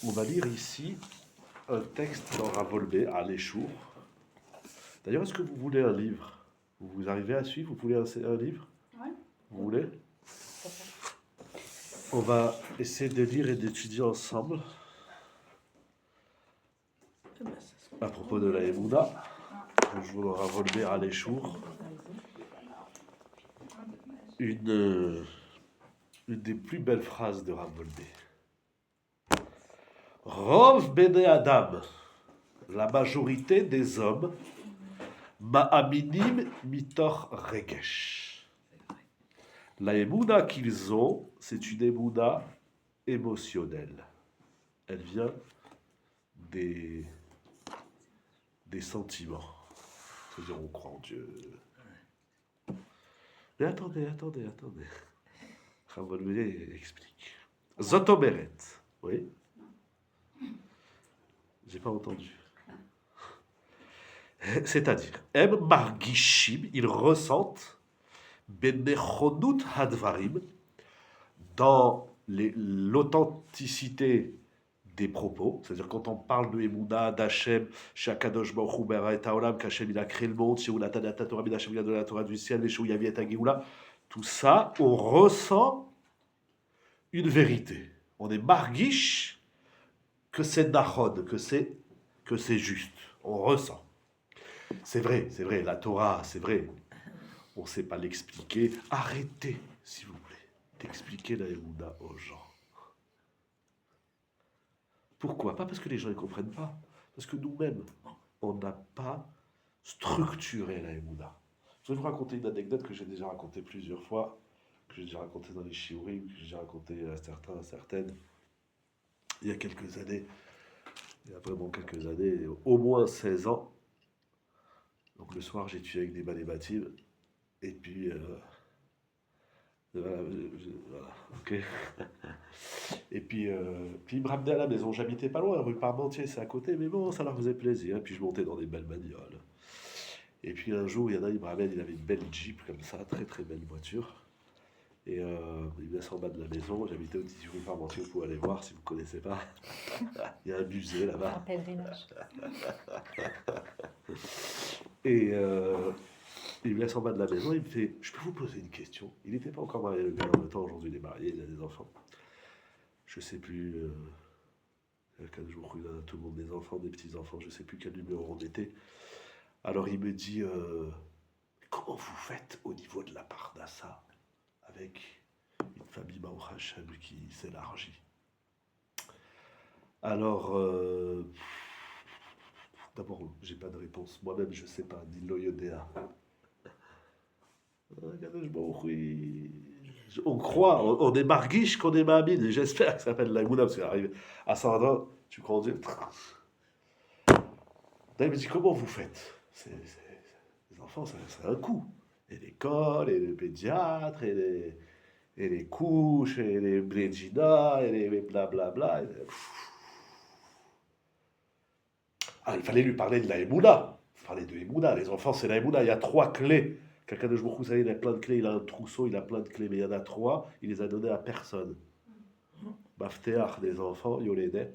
On va lire ici un texte dans Ravolbé, à l'Échour. D'ailleurs, est-ce que vous voulez un livre? Vous arrivez à suivre? Vous voulez un livre? Ouais. Vous voulez? On va essayer de lire et d'étudier ensemble à propos de la Emouna. Le jour de Ravolbé, à l'Échour. Une des plus belles phrases de Ravolbé. Rov Bene Adam, la majorité des hommes, Ma'aminim mitor regesh. La émouna qu'ils ont, c'est une émouna émotionnelle. Elle vient des sentiments. C'est-à-dire, on croit en Dieu. Mais attendez. Ravolbé explique. Zotomeret. Oui. J'ai pas entendu. C'est-à-dire, Em margishim, ils ressentent benechonut hadvarim, dans l'authenticité des propos, c'est-à-dire quand on parle de Emouna, d'Hachem, Shakadosh Baruch Hu Bara et Haolam, qu'Hachem il a créé le monde, Sheu Natan et Torah, Hachem il a donné la Torah du ciel, Sheu Yavi et Hageoula, tout ça, on ressent une vérité. On est margish que c'est nachod, que c'est juste. On ressent. C'est vrai, la Torah, c'est vrai. On ne sait pas l'expliquer. Arrêtez, s'il vous plaît, d'expliquer la Emouna aux gens. Pourquoi? Pas parce que les gens ne comprennent pas, parce que nous-mêmes, on n'a pas structuré la Emouna. Je vais vous raconter une anecdote que j'ai déjà racontée plusieurs fois, que j'ai déjà racontée dans les shiurim, que j'ai déjà racontée à certaines, il y a quelques années, au moins 16 ans. Donc le soir, j'étudiais avec des banébatim, et puis, voilà, ok. Et puis ils me ramenaient à la maison. J'habitais pas loin, rue Parmentier, c'est à côté, mais bon, ça leur faisait plaisir. Et puis je montais dans des belles bagnoles. Et puis un jour, il y en a, il me ramène, il avait une belle Jeep comme ça, très très belle voiture. Et il me laisse en bas de la maison. J'habitais au 18 rue Parmentier, vous pouvez aller voir si vous ne connaissez pas. Il y a un musée là-bas. Un pèlerinage. Et il me laisse en bas de la maison, il me fait « Je peux vous poser une question ?» Il n'était pas encore marié, le gars, en même temps, aujourd'hui, il est marié, il a des enfants. Je ne sais plus, quel jour il a tout le monde des enfants, des petits-enfants, je ne sais plus quel numéro on était. Alors il me dit « Comment vous faites au niveau de la Parnassa avec une famille Baruch Hashem qui s'élargit ?» Alors, d'abord, j'ai pas de réponse. Moi-même, je sais pas. Dit Loyodéa. On croit, on est marguiche qu'on est mamine. Et j'espère que ça s'appelle la Goula, parce qu'arrive à 100 ans, tu crois en Dieu. Il me dit, comment vous faites? Les enfants, c'est un coup. Et l'école, et le pédiatre, et les couches, et les blédjina, et les blablabla. Ah, il fallait lui parler de la Emouna. Il fallait de Emouna. Les enfants, c'est la Emouna. Il y a 3 clés. Quelqu'un de Jbourou, vous savez, il a plein de clés. Il a un trousseau, il a plein de clés. Mais il y en a 3. Il les a données à personne. Baftéach des enfants, Yoledet.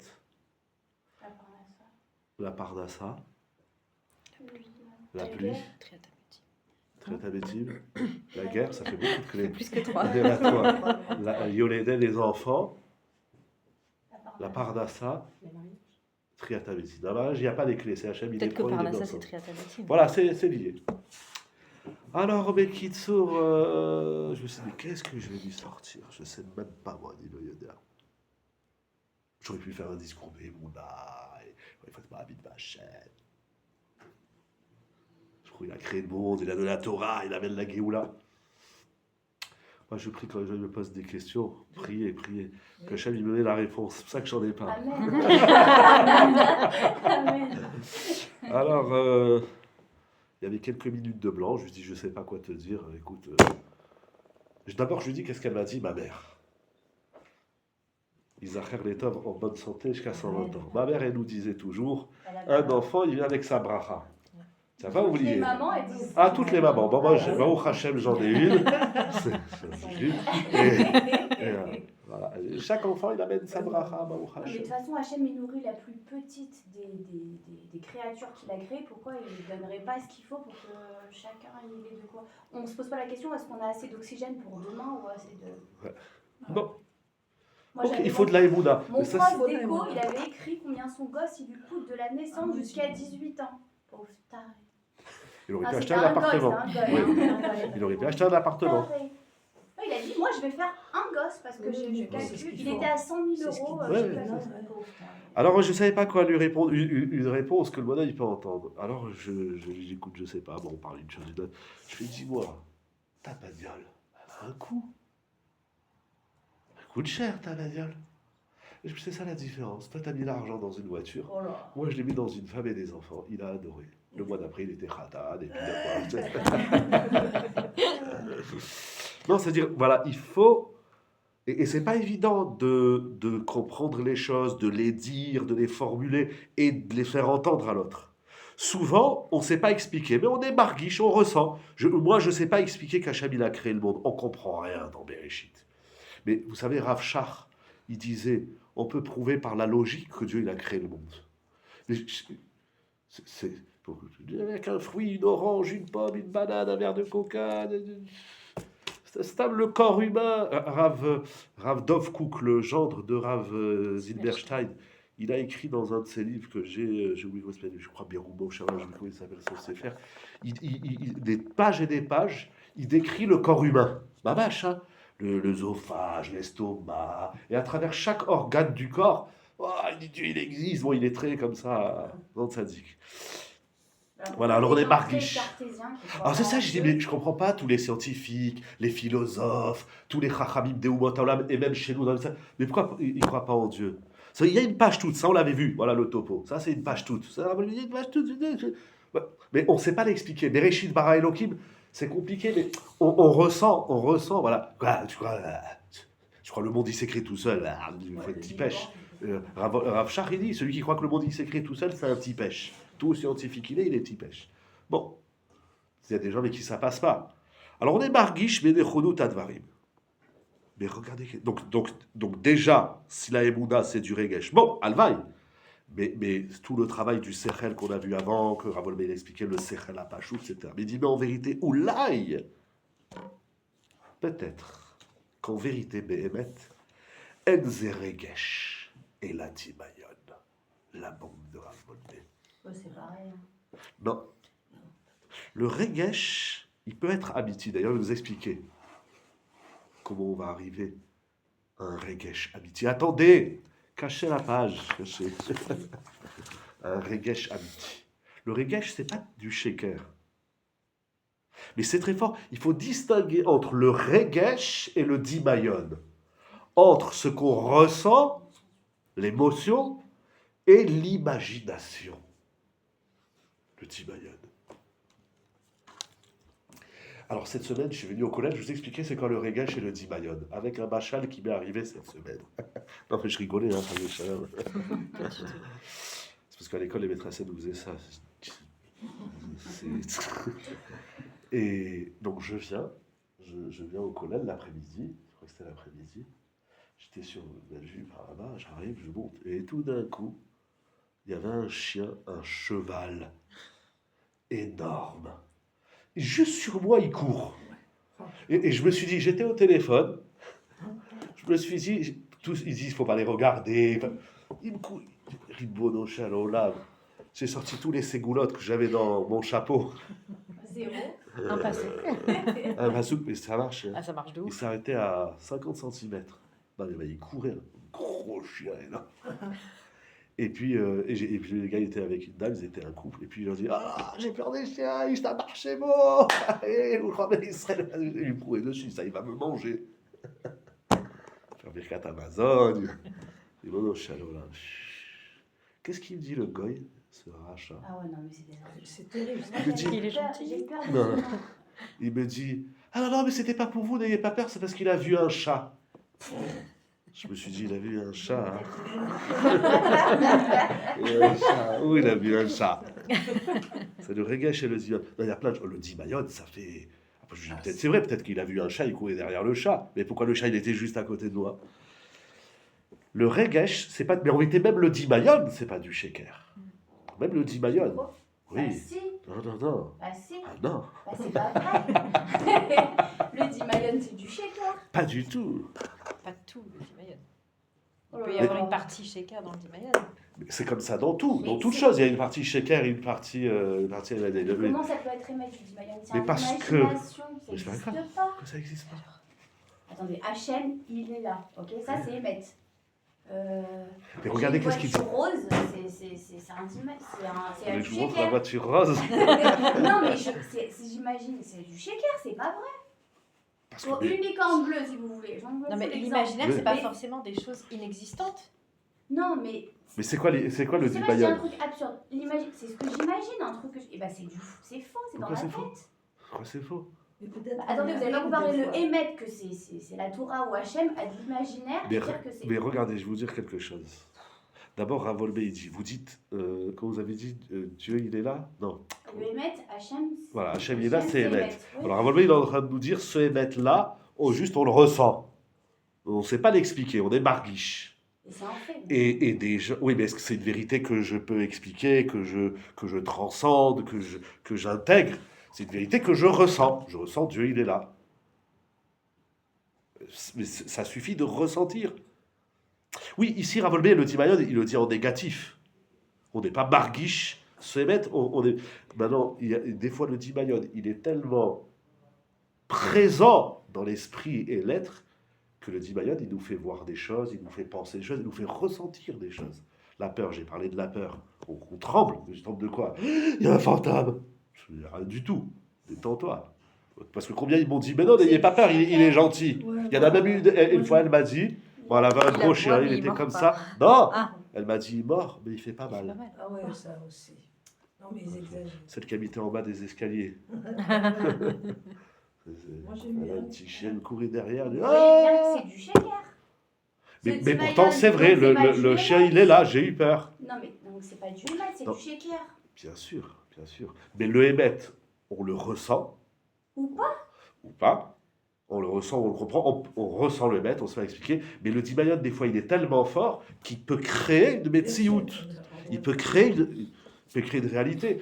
La Parnassa. La pluie. Triatabetim. La guerre, ça fait beaucoup de clés. Plus que 3. Il y en a 3. La Yoledet, les enfants. La Parnassa. Triatabetim. Dans la il n'y a pas les clés, c'est Hachem. Peut-être que Parnassa, c'est Triatabetim. Voilà, c'est lié. Alors, Bekitsour, je me suis dit, qu'est-ce que je vais lui sortir? Je ne sais même pas, moi, dit le Yoda. J'aurais pu faire un discours d'Emouna, il faut être ma vie de ma chaîne. Je crois qu'il a créé le monde, il a donné la Torah, il amène la Géoula. Moi, je prie quand les gens me posent des questions, priez. Que Hachem il me donne la réponse. C'est pour ça que j'en ai pas. Amen. Alors, il y avait quelques minutes de blanc. Je lui dis, je sais pas quoi te dire. Écoute, d'abord, je lui dis, qu'est-ce qu'elle m'a dit, ma mère? Isacher Letov en bonne santé jusqu'à 120 ans. Ma mère, elle nous disait toujours, un enfant, il vient avec sa bracha. Ça va oublier. Les mamans, elles disent. Ah, toutes les mamans. Bon, moi, Baruch Hashem, j'en ai une. Voilà. Chaque enfant, il amène sa bracha, Baruch Mais de Hashem. toute façon, Hachem, il nourrit la plus petite des créatures qu'il a créées. Pourquoi il ne donnerait pas ce qu'il faut pour que chacun il ait de quoi? On ne se pose pas la question, est-ce qu'on a assez d'oxygène pour demain ou assez de... Ouais. Bon. Moi, Ok, j'avais il faut mon- de la émouda. Mon Mais ça, prof d'éco, il avait écrit combien son gosse il lui coûte de la naissance jusqu'à 18 ans. Pauvre taré. il aurait pu Ah, acheter c'était un un gosse, appartement. hein, gosse. Il aurait pu acheter un appartement. Taré. Ouais, il a dit, moi je vais faire un gosse parce que je c'est ce calcule. qu'il Il faut. était à 100 000 C'est ce euros. qu'il dit. Je Ouais, calcule. ouais. Pauvre taré. Alors, je ne savais pas quoi lui répondre. Une réponse que le bonhomme, il peut entendre. Alors, j'écoute, je sais pas. Bon, on parle d'une chose, d'une autre. Je fais, dis-moi, ta bagnole, elle a un coût. Elle coûte cher, ta bagnole. Et je me dis, c'est ça la différence. Toi, tu as mis l'argent dans une voiture. Oh là. Moi, je l'ai mis dans une femme et des enfants. Il a adoré. Le mois d'après, il était khatat, et puis d'accord. Non, c'est-à-dire, voilà, il faut. Et c'est pas évident de comprendre les choses, de les dire, de les formuler et de les faire entendre à l'autre. Souvent, on ne sait pas expliquer, mais on est marguiche, on ressent. Moi, je ne sais pas expliquer qu'Hachem, il a créé le monde. On ne comprend rien dans Bereshit. Mais vous savez, Rav Shach, il disait, on peut prouver par la logique que Dieu, il a créé le monde. Mais avec un fruit, une orange, une pomme, une banane, un verre de coca... C'est stable le corps humain. Rav Dov Kook, le gendre de Rav Zilberstein, il a écrit dans un de ses livres que j'ai oublié comment il s'appelle, je crois Beroumo, je sais pas comment il s'appelle son sefer, des pages et des pages, il décrit le corps humain. Ma vache, hein, l'œsophage, l'estomac, et à travers chaque organe du corps, oh, il dit Dieu, il existe. Bon, il est très comme ça, dans sa zik. Voilà, alors on est marguiche. Alors c'est ça, je dis, mais je comprends pas tous les scientifiques, les philosophes, tous les chachamim des Umot Haolam, et même chez nous, dans le... mais pourquoi ils ne croient pas en Dieu? Ça, il y a une page toute, ça on l'avait vu, voilà le topo, ça c'est une page toute. Ça, il y a une page toute. Mais on ne sait pas l'expliquer. Bereshit bara Elohim, c'est compliqué, mais on ressent, voilà. Tu crois le monde il s'écrit tout seul, il faut être petit pêche. Rav Shach, il dit, celui qui croit que le monde il s'écrit tout seul, c'est un petit pêche. Tout scientifique il est petit pêche. Bon, il y a des gens avec qui ça passe pas. Alors on est marguiche, mais des chodot advarim. Mais regardez, donc déjà, si la Emouna c'est du regesh, bon, alvaï. Mais tout le travail du sechel qu'on a vu avant, que Rav Olmeï expliquait, le sechel à Pachou, etc. Mais il dit, mais en vérité, oulaï, peut-être qu'en vérité, Behemet, enze regesh et la timayon, la bombe de Rav Olmeï. C'est pareil. Non. Le regesh, il peut être amiti. D'ailleurs, je vais vous expliquer comment on va arriver à un regesh amiti. Attendez, cachez la page. Cachez. Un regesh amiti. Le regesh, c'est pas du shaker. Mais c'est très fort. Il faut distinguer entre le regesh et le dimayon. Entre ce qu'on ressent, l'émotion, et l'imagination. Le Tibayon. Alors cette semaine, je suis venu au collège, je vous expliquais c'est quoi le regesh et le Tibayon, avec un machal qui m'est arrivé cette semaine. Non mais je rigolais, hein, c'est parce qu'à l'école les maîtresses nous faisaient ça. Et donc je viens au collège l'après-midi, je crois que c'était l'après-midi, j'étais sur Bellevue par là-bas, j'arrive, je monte, et tout d'un coup, il y avait un chien, un cheval énorme. Et juste sur moi, il court. Et je me suis dit, j'étais au téléphone, je me suis dit, tous, ils disent, il ne faut pas les regarder. Il me court, Ribono Shalom. J'ai sorti tous les ségoulottes que j'avais dans mon chapeau. Zéro. Un passé. Un bazouk, mais ça marche. Ah, ça marche de Il ouf. s'arrêtait à 50 cm. Non, mais il courait, un gros chien énorme. Et puis le gars il était avec une dame, ils étaient un couple. Et puis ils ont dit ah, j'ai peur des chiens, il t'a marché beau. Et vous croyez Israël, il lui courait dessus, ça il va me manger. Faire Birkat Amazon. Et bon, non, shalom, là. Qu'est-ce qu'il me dit le goy, ce rachat? Ah ouais, non, mais c'est des C'est terrible. Il me dit- Il est gentil. J'ai peur. Non. Il me dit ah non, mais c'était pas pour vous, n'ayez pas peur, c'est parce qu'il a vu un chat. Je me suis dit, il a vu un chat. Oui, il a vu un chat. C'est le regesh et le zion. Il y a plein de... Le dimayon, ça fait... Après, je me dis, peut-être, c'est vrai, peut-être qu'il a vu un chat, il courait derrière le chat. Mais pourquoi le chat, il était juste à côté de moi? Le regesh, c'est pas. Mais en vérité, même le dimayon, c'est pas du sheker. Même le dimayon. Bah Oui. si, Non. bah si, Ah non, bah c'est pas vrai. Le dimayon, c'est du shaker. pas du tout. Pas tout le dimayon. Oh Il là peut y là. avoir une partie shaker dans le dimayon. Mais c'est comme ça dans tout. Mais Dans toute c'est- chose, il y a une partie shaker et une partie. Comment ça peut être émet du dimayon? C'est Mais en parce que- imagination, ça Mais c'est pas n'existe grave. pas. Que ça existe pas. Attendez, Hachem, il est là, ok? Ça, c'est émet. Mais regardez qu'est-ce qu'il dit. Une voiture rose, c'est un dimayon, c'est Mais du je vous montre la shaker. voiture rose. Non, mais j'imagine, c'est du shaker, c'est pas vrai. Parce Bon, que, mais- unique en bleu, si vous voulez. J'en veux Non, mais l'exemple. l'imaginaire, Mais- c'est pas forcément des choses inexistantes. Non, mais Mais c'est quoi le je sais pas, je dis un dimayon? truc absurde. C'est ce que j'imagine, un truc que je... Eh ben, c'est faux, c'est dans Pourquoi la c'est tête. faux? Pourquoi c'est faux? Mais peut-être Bah, attendez, qu'on vous avez pas arrive comparé des le fois. émettre que c'est la Torah ou Hachem à de l'imaginaire et Mais, dire que c'est... mais regardez, je vais vous dire quelque chose. D'abord, Ravolbé, il dit, vous dites, quand vous avez dit Dieu, il est là? Non. Le émettre, Hachem... Voilà, Hachem, il est là, c'est émettre. émettre. Oui. Alors, Ravolbé, il est en train de nous dire, ce émettre-là, juste on le ressent. On ne sait pas l'expliquer, on est marguiche. Et c'est un fait. Et déjà, oui, mais est-ce que c'est une vérité que je peux expliquer, que je transcende, que j'intègre? C'est une vérité que je ressens. Je ressens Dieu, il est là. Mais ça suffit de ressentir. Oui, ici, Ravolbé, le Timayon, il le dit en négatif. On n'est pas marguiche, se mettre. On est... Maintenant, il y a, des fois, le Timayon, il est tellement présent dans l'esprit et l'être que le Timayon, il nous fait voir des choses, il nous fait penser des choses, il nous fait ressentir des choses. La peur, j'ai parlé de la peur. On tremble. Je tremble de quoi? Il y a un fantôme. Je dis, rien du tout. Détends-toi. Parce que combien ils m'ont dit, mais non, n'ayez pas peur, il est gentil. Ouais, Il y en a même eu une fois, elle m'a dit, bon, elle avait un Il gros la chien, voit, il mais il était mord comme pas. ça. Non, Ah, elle m'a dit, il est mort, mais il fait pas c'est pas mal. mal. Ah ouais, ça aussi. Non, mais ils exagèrent. Celle qui habitait en bas des escaliers. Moi, j'aime Elle a bien. un petit chien, elle courait derrière. Elle dit, Vous voyez bien ah que c'est du shaker. mais Ce pourtant, Timayon, c'est vrai, donc c'est pas le du chien, émettre. il est là, j'ai eu peur. Non, mais donc c'est pas du émettre, c'est Non. du shaker. Bien sûr, bien sûr. Mais le émettre, on le ressent Ou pas. ou pas. On le ressent, on le comprend, on ressent le émettre, on se fait expliquer. Mais le Timayon, des fois, il est tellement fort qu'il peut créer une métsiout. Il peut créer une réalité.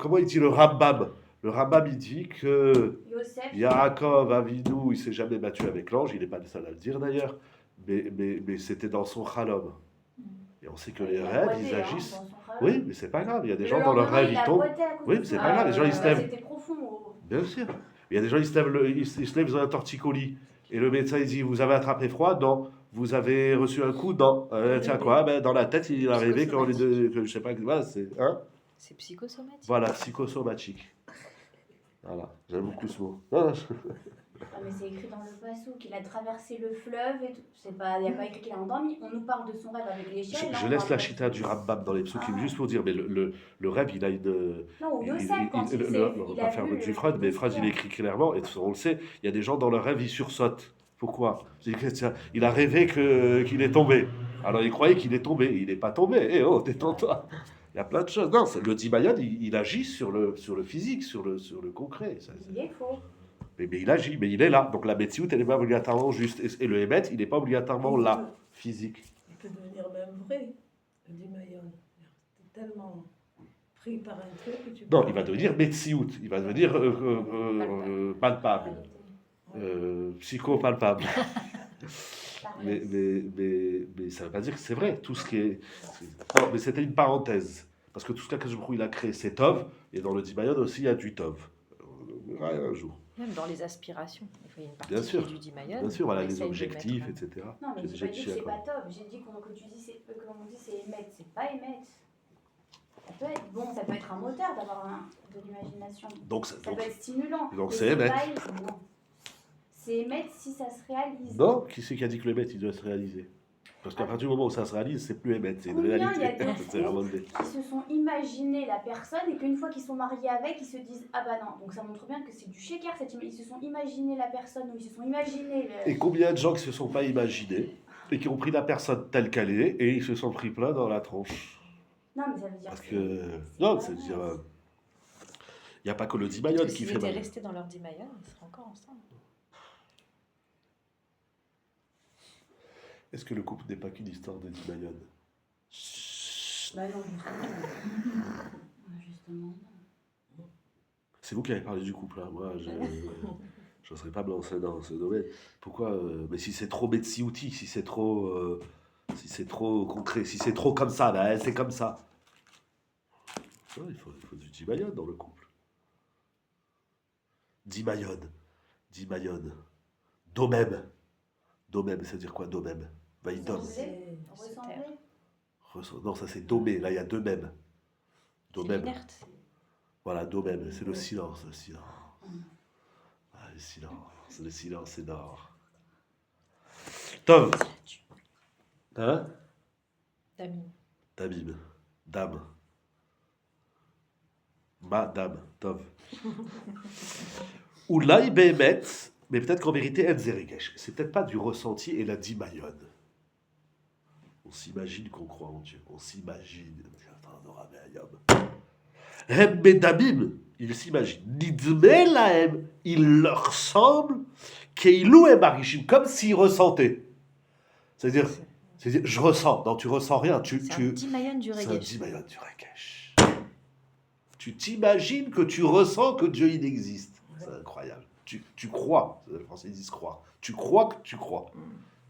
Comment il dit le Rambam? Le Rambam, il dit que Yosef. Yaakov Avinu, il s'est jamais battu avec l'ange, il n'est pas le seul à le dire d'ailleurs, mais c'était dans son Khalom. Et on sait que les il a rêves, boité, ils hein, agissent. dans son rêve. Oui, mais c'est pas grave, il y a des Le gens dans leur lendemain, rêve, il ils a tombent. boité à cause Oui, de mais c'est ça. pas grave, les gens, ils se lèvent. C'était profond. Bien sûr. Il y a des gens, ils se lèvent, ils ont un torticolis. Et le médecin, il dit, vous avez attrapé froid? Non. Vous avez reçu un coup? Non. Tiens quoi? Ben, dans la tête, il est arrivé quand les deux, que je sais pas, voilà, c'est... Hein? C'est psychosomatique. Voilà, psychosomatique. Voilà, j'aime beaucoup ce mot. Non, Ah, mais c'est écrit dans le Passou qu'il a traversé le fleuve et tout. Il n'y a pas écrit qu'il a endormi. On nous parle de son rêve avec l'échelle. je laisse la chita du Rambam dans les psukim, juste pour dire, mais le rêve, il a une... Non, ou Yosef, quand il on va faire du Freud, mais Freud, il écrit clairement, et on le sait, il y a des gens dans leur rêve, ils sursautent. Pourquoi? Tiens, il a rêvé qu'il est tombé. Alors il croyait qu'il est tombé, il n'est pas tombé. Eh oh, détends-toi. Il y a plein de choses. Non, le Dimayon, il agit sur le physique, sur le concret. Il est faux. Mais il agit, mais il est là. Donc la médecine, elle n'est pas obligatoirement juste. Et le émet, il n'est pas obligatoirement là, physique. Il peut devenir même vrai, le Dimayon. T'es tellement pris par un truc que tu peux... Non, il va devenir médecine, il va devenir palpable, psychopalpable. Mais ça ne veut pas dire que c'est vrai. Tout ce qui est. Non, mais c'était une parenthèse. Parce que tout ce que il a créé, c'est Tov. Et dans le Dimayon aussi, il y a du Tov. On verra un jour. Même dans les aspirations. Il y a une partie Bien qui sûr. est du dimayon. Bien sûr, voilà, on les essaye de objectifs, mettre, etc. Non, mais J'ai j'ai déjà pas dit dit que c'est à pas quoi. top. J'ai dit que tu dis comme on dit c'est émettre. C'est pas émettre. Ça peut être bon, ça peut être un moteur d'avoir de l'imagination. Donc, Ça peut être stimulant. donc mais c'est émettre. Non. C'est émettre si ça se réalise. Non, qui c'est qui a dit que le émet, il doit se réaliser? Parce qu'à partir du moment où ça se réalise, c'est plus émettre, c'est une Combien il y a réalité. de C'est vraiment des- qui se sont imaginés la personne et qu'une fois qu'ils sont mariés avec, ils se disent ah bah non. Donc ça montre bien que c'est du shaker. Ils se sont imaginés la personne ou ils se sont imaginés le... Et combien de gens qui se sont pas imaginés et qui ont pris la personne telle qu'elle est et ils se sont pris plein dans la tronche? Non mais ça veut dire Parce que que. c'est Non, pas c'est vrai. dire. Il n'y a pas que le Parce Dimayon que qui s'ils fait étaient mal. restés dans leur dimayon, ils seraient encore ensemble. Est-ce que le couple n'est pas qu'une histoire de Dimayon? Bah non, Justement. C'est vous qui avez parlé du couple, hein. Moi, je ne serais pas me lancer dans ce domaine. Pourquoi mais si c'est trop Metsi-outil, si c'est trop concret, si c'est trop comme ça, ben, c'est comme ça. Ouais, il faut du Dimayon dans le couple. Dimayon, Dimayon. Domem. Domem, ça veut dire quoi, Domem? Vaïdom. Ressembler. c'est Ressembler. Non, ça c'est Domé, là il y a deux mèmes. C'est Domem. l'inerte. Voilà, Domem, c'est le silence, le silence. Ah, le silence, c'est d'or. Tov. Hein? Damim. Damim. Dame. Madame. Tov. Oulaï Behemet, mais peut-être qu'en vérité, El Zeregesh. C'est peut-être pas du ressenti et la Dimayon. On s'imagine qu'on croit en Dieu. On s'imagine. Hem Bedamim, il s'imagine. Nidme lahem, il leur semble keilou et marishim, comme s'ils ressentaient. C'est-à-dire, je ressens. Non, tu ressens rien. C'est un Dimayon du C'est un Regesh. Dimayon du Regesh. Tu t'imagines que tu ressens que Dieu il existe. C'est incroyable. Tu crois. Les Français disent croire. Tu crois que tu crois.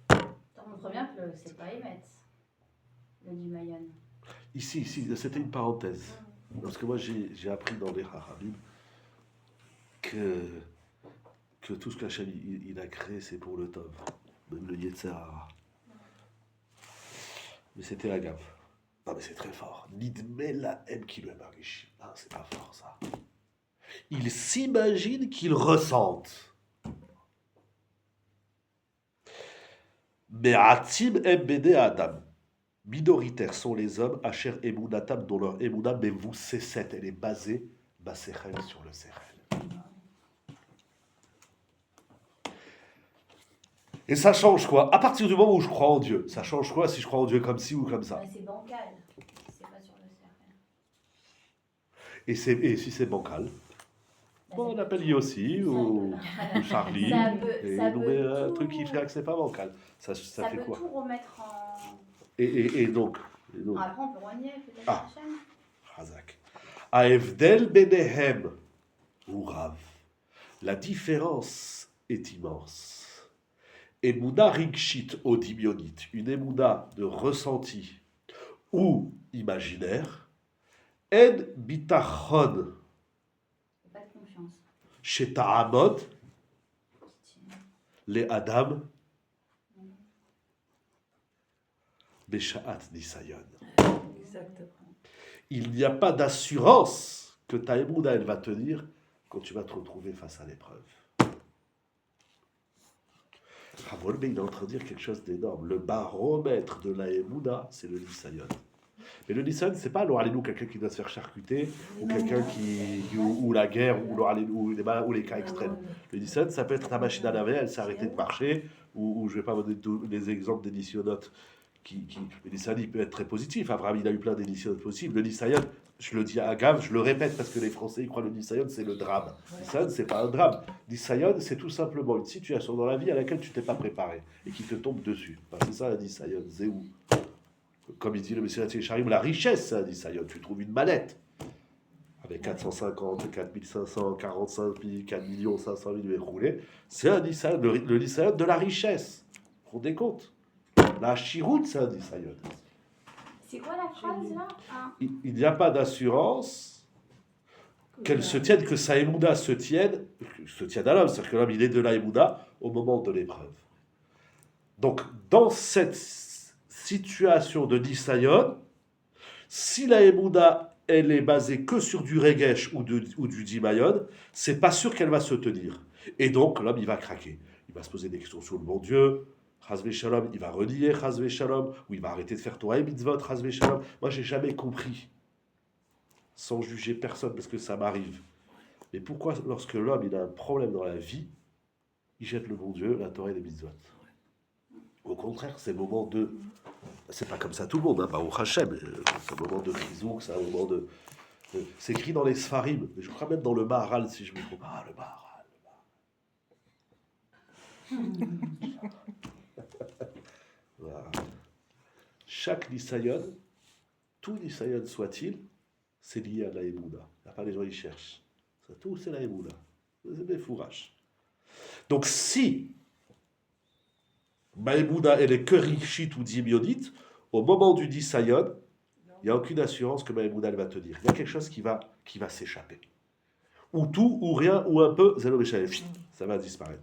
Ça montre bien que c'est pas Emet, le Dimayon. Ici, c'était une parenthèse. Parce que moi, j'ai appris dans les Harabim que tout ce qu'Hachem il a créé, c'est pour le Tov. Même le Yetzer Hara. Mais c'était la gamme. Non, mais c'est très fort. Nidme la M qui le marriche. Non, c'est pas fort, ça. Il s'imagine qu'il ressente. Mais Atim Mbd Adam. Minoritaires sont les hommes, Asher Emunatam, dont leur Emuna, mais vous, c'est cette, elle est basée, Basechel sur le Sechel. Et ça change quoi? À partir du moment où je crois en Dieu, ça change quoi si je crois en Dieu comme ci ou comme ça? Ouais, c'est bancal. C'est pas sur le cercle. Et si c'est bancal, bon, on appelle Yossi ou Charlie, et il nous met un truc qui fait que c'est pas bancal. Ça Ça fait peut quoi? tout remettre en. Et donc, Après, on peut renier peut-être Ah. Hachem. Razak. Aevdel benehem ou Rav. La différence est immense. Emouna rigshit odimionite, une émouna de ressenti ou imaginaire. En bitachon Pas de confiance. chez Ta'amod, les Adam, Beshaat Nisayon. exactement. Il n'y a pas d'assurance que ta émouna, elle va tenir quand tu vas te retrouver face à l'épreuve. Ravolbe, il est en train de dire quelque chose d'énorme. Le baromètre de la émouna, c'est le Nisayon. Mais le Nisayon, c'est pas l'Oralenu, quelqu'un qui doit se faire charcuter, ou quelqu'un ou la guerre, ou les cas extrêmes. Le Nisayon, ça peut être ta machine à laver, elle s'est arrêtée de marcher, ou je vais pas vous donner tous les exemples des Nisyonotes. Le Nisayon, il peut être très positif. Abraham, il a eu plein d'émissionnotes possibles. Le Nisayon, je le dis à Gav, je le répète parce que les Français, ils croient que le Nisayon, c'est le drame. Nisayon, c'est pas un drame. Nisayon, c'est tout simplement une situation dans la vie à laquelle tu t'es pas préparé et qui te tombe dessus. Enfin, c'est ça, un Nisayon. Zéou. Comme il dit le Messie Charim, la richesse, c'est un Nisayon. Tu trouves une mallette avec 450, 4500, 45 000, 4 500 000 roulés. C'est un Nisayon, le Nisayon de la richesse. Vous vous rendez compte? La chiroute, c'est un Nisayon. C'est quoi la phrase là? Il n'y a pas d'assurance qu'elle se tienne, que sa émouda se tienne à l'homme. C'est-à-dire que l'homme, il est de la émouda au moment de l'épreuve. Donc, dans cette situation de Nisayon, si la émouda, elle est basée que sur du Regesh ou du Dimayon, c'est pas sûr qu'elle va se tenir. Et donc, l'homme, il va craquer. Il va se poser des questions sur le bon Dieu. Chazvé Shalom, il va renier Chazvé Shalom, ou il va arrêter de faire Torah et Mitzvot, Chazvé Shalom. Moi, j'ai jamais compris, sans juger personne, parce que ça m'arrive. Mais pourquoi, lorsque l'homme il a un problème dans la vie, il jette le bon Dieu, la Torah et les Mitzvot? Au contraire, c'est le moment de... C'est pas comme ça tout le monde, hein, pas au Hachem. C'est un moment de chizouk, c'est un moment de... C'est écrit dans les Sfarim, mais je crois même dans le Maharal, si je me trompe. Ah, le Maharal. Voilà. Chaque Nisayon, tout Nisayon soit-il, c'est lié à la Emouna. Il n'y a pas les gens qui cherchent. Ça, tout, c'est la Emouna. C'est des fourrages. Donc, si ma Emouna, elle est que Rishit ou Dimyonite, au moment du Nisayon, il n'y a aucune assurance que ma Emouna, elle va tenir. Il y a quelque chose qui va s'échapper. Ou tout, ou rien, ou un peu, Zélo Béchaïf. Ça va disparaître.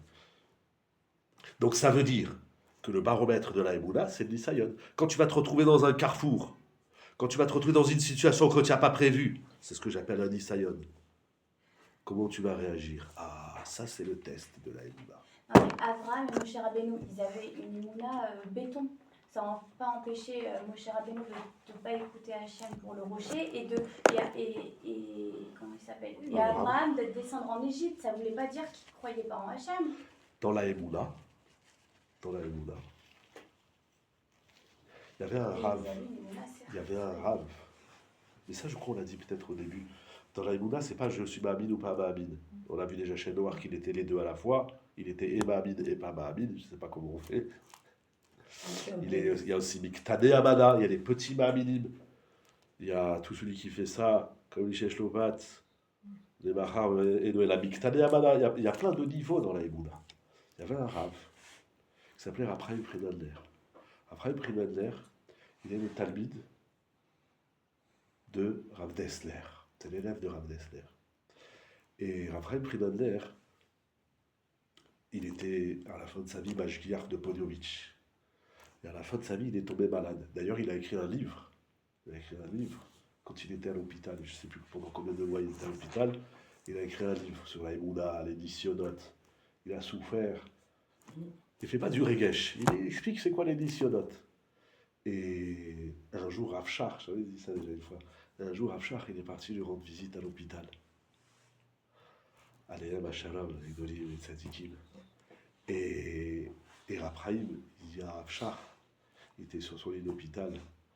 Donc, ça veut dire que le baromètre de la Emouna, c'est le Nisayon. Quand tu vas te retrouver dans un carrefour, quand tu vas te retrouver dans une situation que tu n'as pas prévue, c'est ce que j'appelle un Nisayon. Comment tu vas réagir? Ah, ça c'est le test de la Emouna. Non, mais Abraham et Moshe Rabbeinu, ils avaient une Emouna béton. Ça n'a pas empêché Moshe Rabbeinu de ne pas écouter Hachem pour le rocher comment il s'appelle? Et Abraham de descendre en Égypte. Ça ne voulait pas dire qu'il ne croyait pas en Hachem. Dans la Emouna, il y avait un Et rave. ils avaient une Emouna Il y avait un rave. Mais ça, je crois, on l'a dit peut-être au début. Dans la Emouna, c'est pas je suis Mahamid ou pas Mahamid. On a vu déjà chez Noir qu'il était les deux à la fois. Il était et Mahamid et pas Mahamid. Je ne sais pas comment on fait. Il y a aussi Miktadé Amada. Il y a les petits Mahamidim. Il y a tout celui qui fait ça, comme Lishesh Lopat, les Mahar et la Miktadé Amada. Il y a plein de niveaux dans la Emouna. Il y avait un rave qui s'appelait Raphaël Prinadler. Raphaël Prinadler, il est le Talmid de Rav Dessler. C'est l'élève de Rav Dessler. Et Raphaël Prinadler, il était à la fin de sa vie Mashgiach de Poniovitch. Et à la fin de sa vie, il est tombé malade. D'ailleurs, il a écrit un livre. Quand il était à l'hôpital. Je ne sais plus pendant combien de mois il était à l'hôpital. Il a écrit un livre sur la Emouna, l'éditionnote. Il a souffert. Il ne fait pas du regesh. Il explique c'est quoi l'éditionnote. Et un jour, Rav Shach, j'avais dit ça déjà une fois, un jour, Rav Shach, il est parti lui rendre visite à l'hôpital. Aléem Hachalom, les Golim, les Tzadikim. Et Raphaïm, il dit à Rav Shach, il était sur son lit d'hôpital.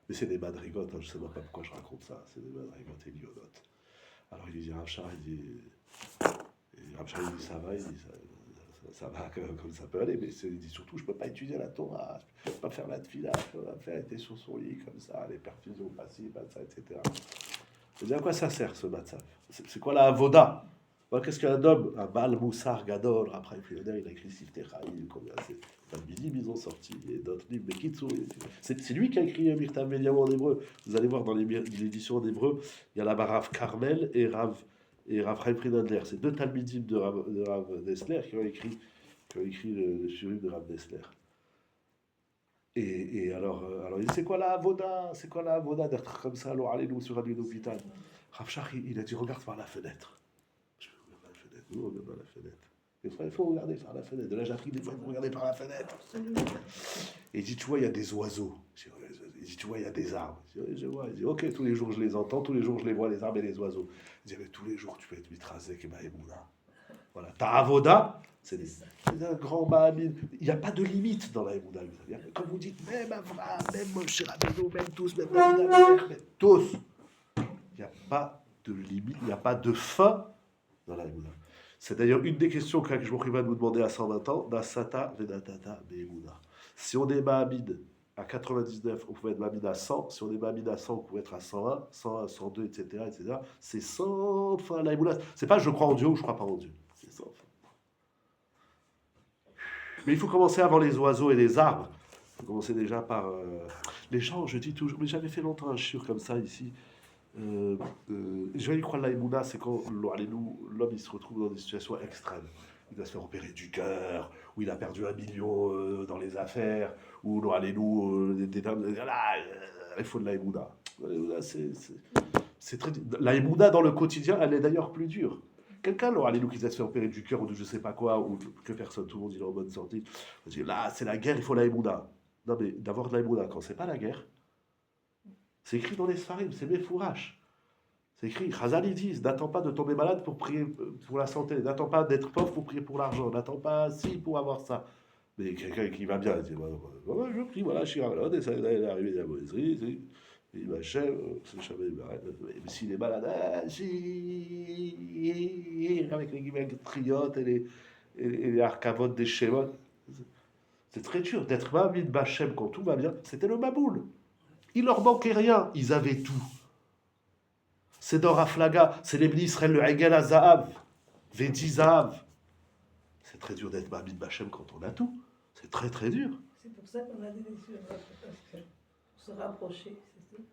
Mais c'est des madrigotes, je ne sais même pas pourquoi je raconte ça, c'est des madrigotes et lionotes. Alors il lui dit à Rav Shach, Rav Shach, il dit ça va, il dit ça va comme ça peut aller, mais il dit surtout je ne peux pas étudier la Torah, je ne peux pas faire la tefila, je ne peux pas faire être sur son lit comme ça, les perfusions passives, etc. Je dis à quoi ça sert ce matzah? C'est quoi la avoda? Qu'est-ce qu'un homme, un Baal Moussar Gadol, après il a écrit Siftei Chaim, combien c'est Talmidim, ils ont sorti, et d'autres livres, mais Kitsu, c'est lui qui a écrit Mirtav Meliam en hébreu. Vous allez voir dans l'édition en hébreu, il y a là-bas Rav Carmel et Rav Chaim Prinadler. C'est deux Talmidim de Rav Dessler qui ont écrit le surim de Rav Dessler. Et alors il dit c'est quoi la avoda d'être comme ça, alors allez-nous sur un lit d'hôpital. Rav Shach, il a dit regarde par la fenêtre. Nous, on regarde par la fenêtre. Des fois, il faut regarder par la fenêtre. De l'âge d'Afrique, des fois, il faut regarder par la fenêtre. Et il dit, tu vois, il y a des oiseaux. Il dit, tu vois, il y a des arbres. Je vois. Il dit, ok, tous les jours, je les entends, tous les jours, je les vois, les arbres et les oiseaux. Il dit, mais tous les jours, tu peux être mitrazek et Maïmouna. Voilà. Ta avoda, c'est un grand Mahamid. Il n'y a pas de limite dans la Emouna. Comme vous dites, même Avra, même Moshe Rabbeinu, même tous, même tous. Il n'y a pas de limite, il n'y a pas de fin dans la Emouna. C'est d'ailleurs une des questions que je va nous demander à 120 ans, Nasata Vedatata Be'emouna. Si on est Mahamid à 99, on pouvait être Mahamid à 100. Si on est Mahamid à 100, on pouvait être à 101, 101, 102, etc. C'est sans fin la Emouna. C'est pas je crois en Dieu ou je crois pas en Dieu. C'est sans fin. Mais il faut commencer avant les oiseaux et les arbres. Il faut commencer déjà par les gens, je dis toujours, mais j'avais fait longtemps un shiur comme ça ici. Je vais y croire la Emouna, c'est quand l'homme il se retrouve dans des situations extrêmes. Il doit se faire opérer du cœur, ou il a perdu 1 million dans les affaires, ou il faut de la Emouna. C'est très... La Emouna dans le quotidien, elle est d'ailleurs plus dure. Quelqu'un, qui se fait opérer du cœur ou de je sais pas quoi, ou que personne, tout le monde il est en bonne santé. On dit là, c'est la guerre, il faut la Emouna. Non, mais d'avoir de la Emouna quand c'est pas la guerre, c'est écrit dans les Sfarim, c'est mes fourrages. C'est écrit, Chazal ils disent, n'attends pas de tomber malade pour prier pour la santé, n'attends pas d'être pauvre pour prier pour l'argent, n'attends pas si pour avoir ça. Mais quelqu'un qui va bien, il dit, je prie, voilà, je suis et ça il est arrivé à la Moïserie, il m'achève, c'est jamais mais s'il est malade, avec les guillemets triotes et les arcavotes des schémas, C'est très dur d'être Ma'amin Bachem quand tout va bien. C'était le Maboul. Il leur manquait rien. Ils avaient tout. C'est dans Raflaga, c'est les Israël, le Egel Azahav, Vedi Zahav. C'est très dur d'être Ma'amin Bachem quand on a tout. C'est très très dur. C'est pour ça qu'on a des lectures, parce que pour se rapprocher, c'est tout.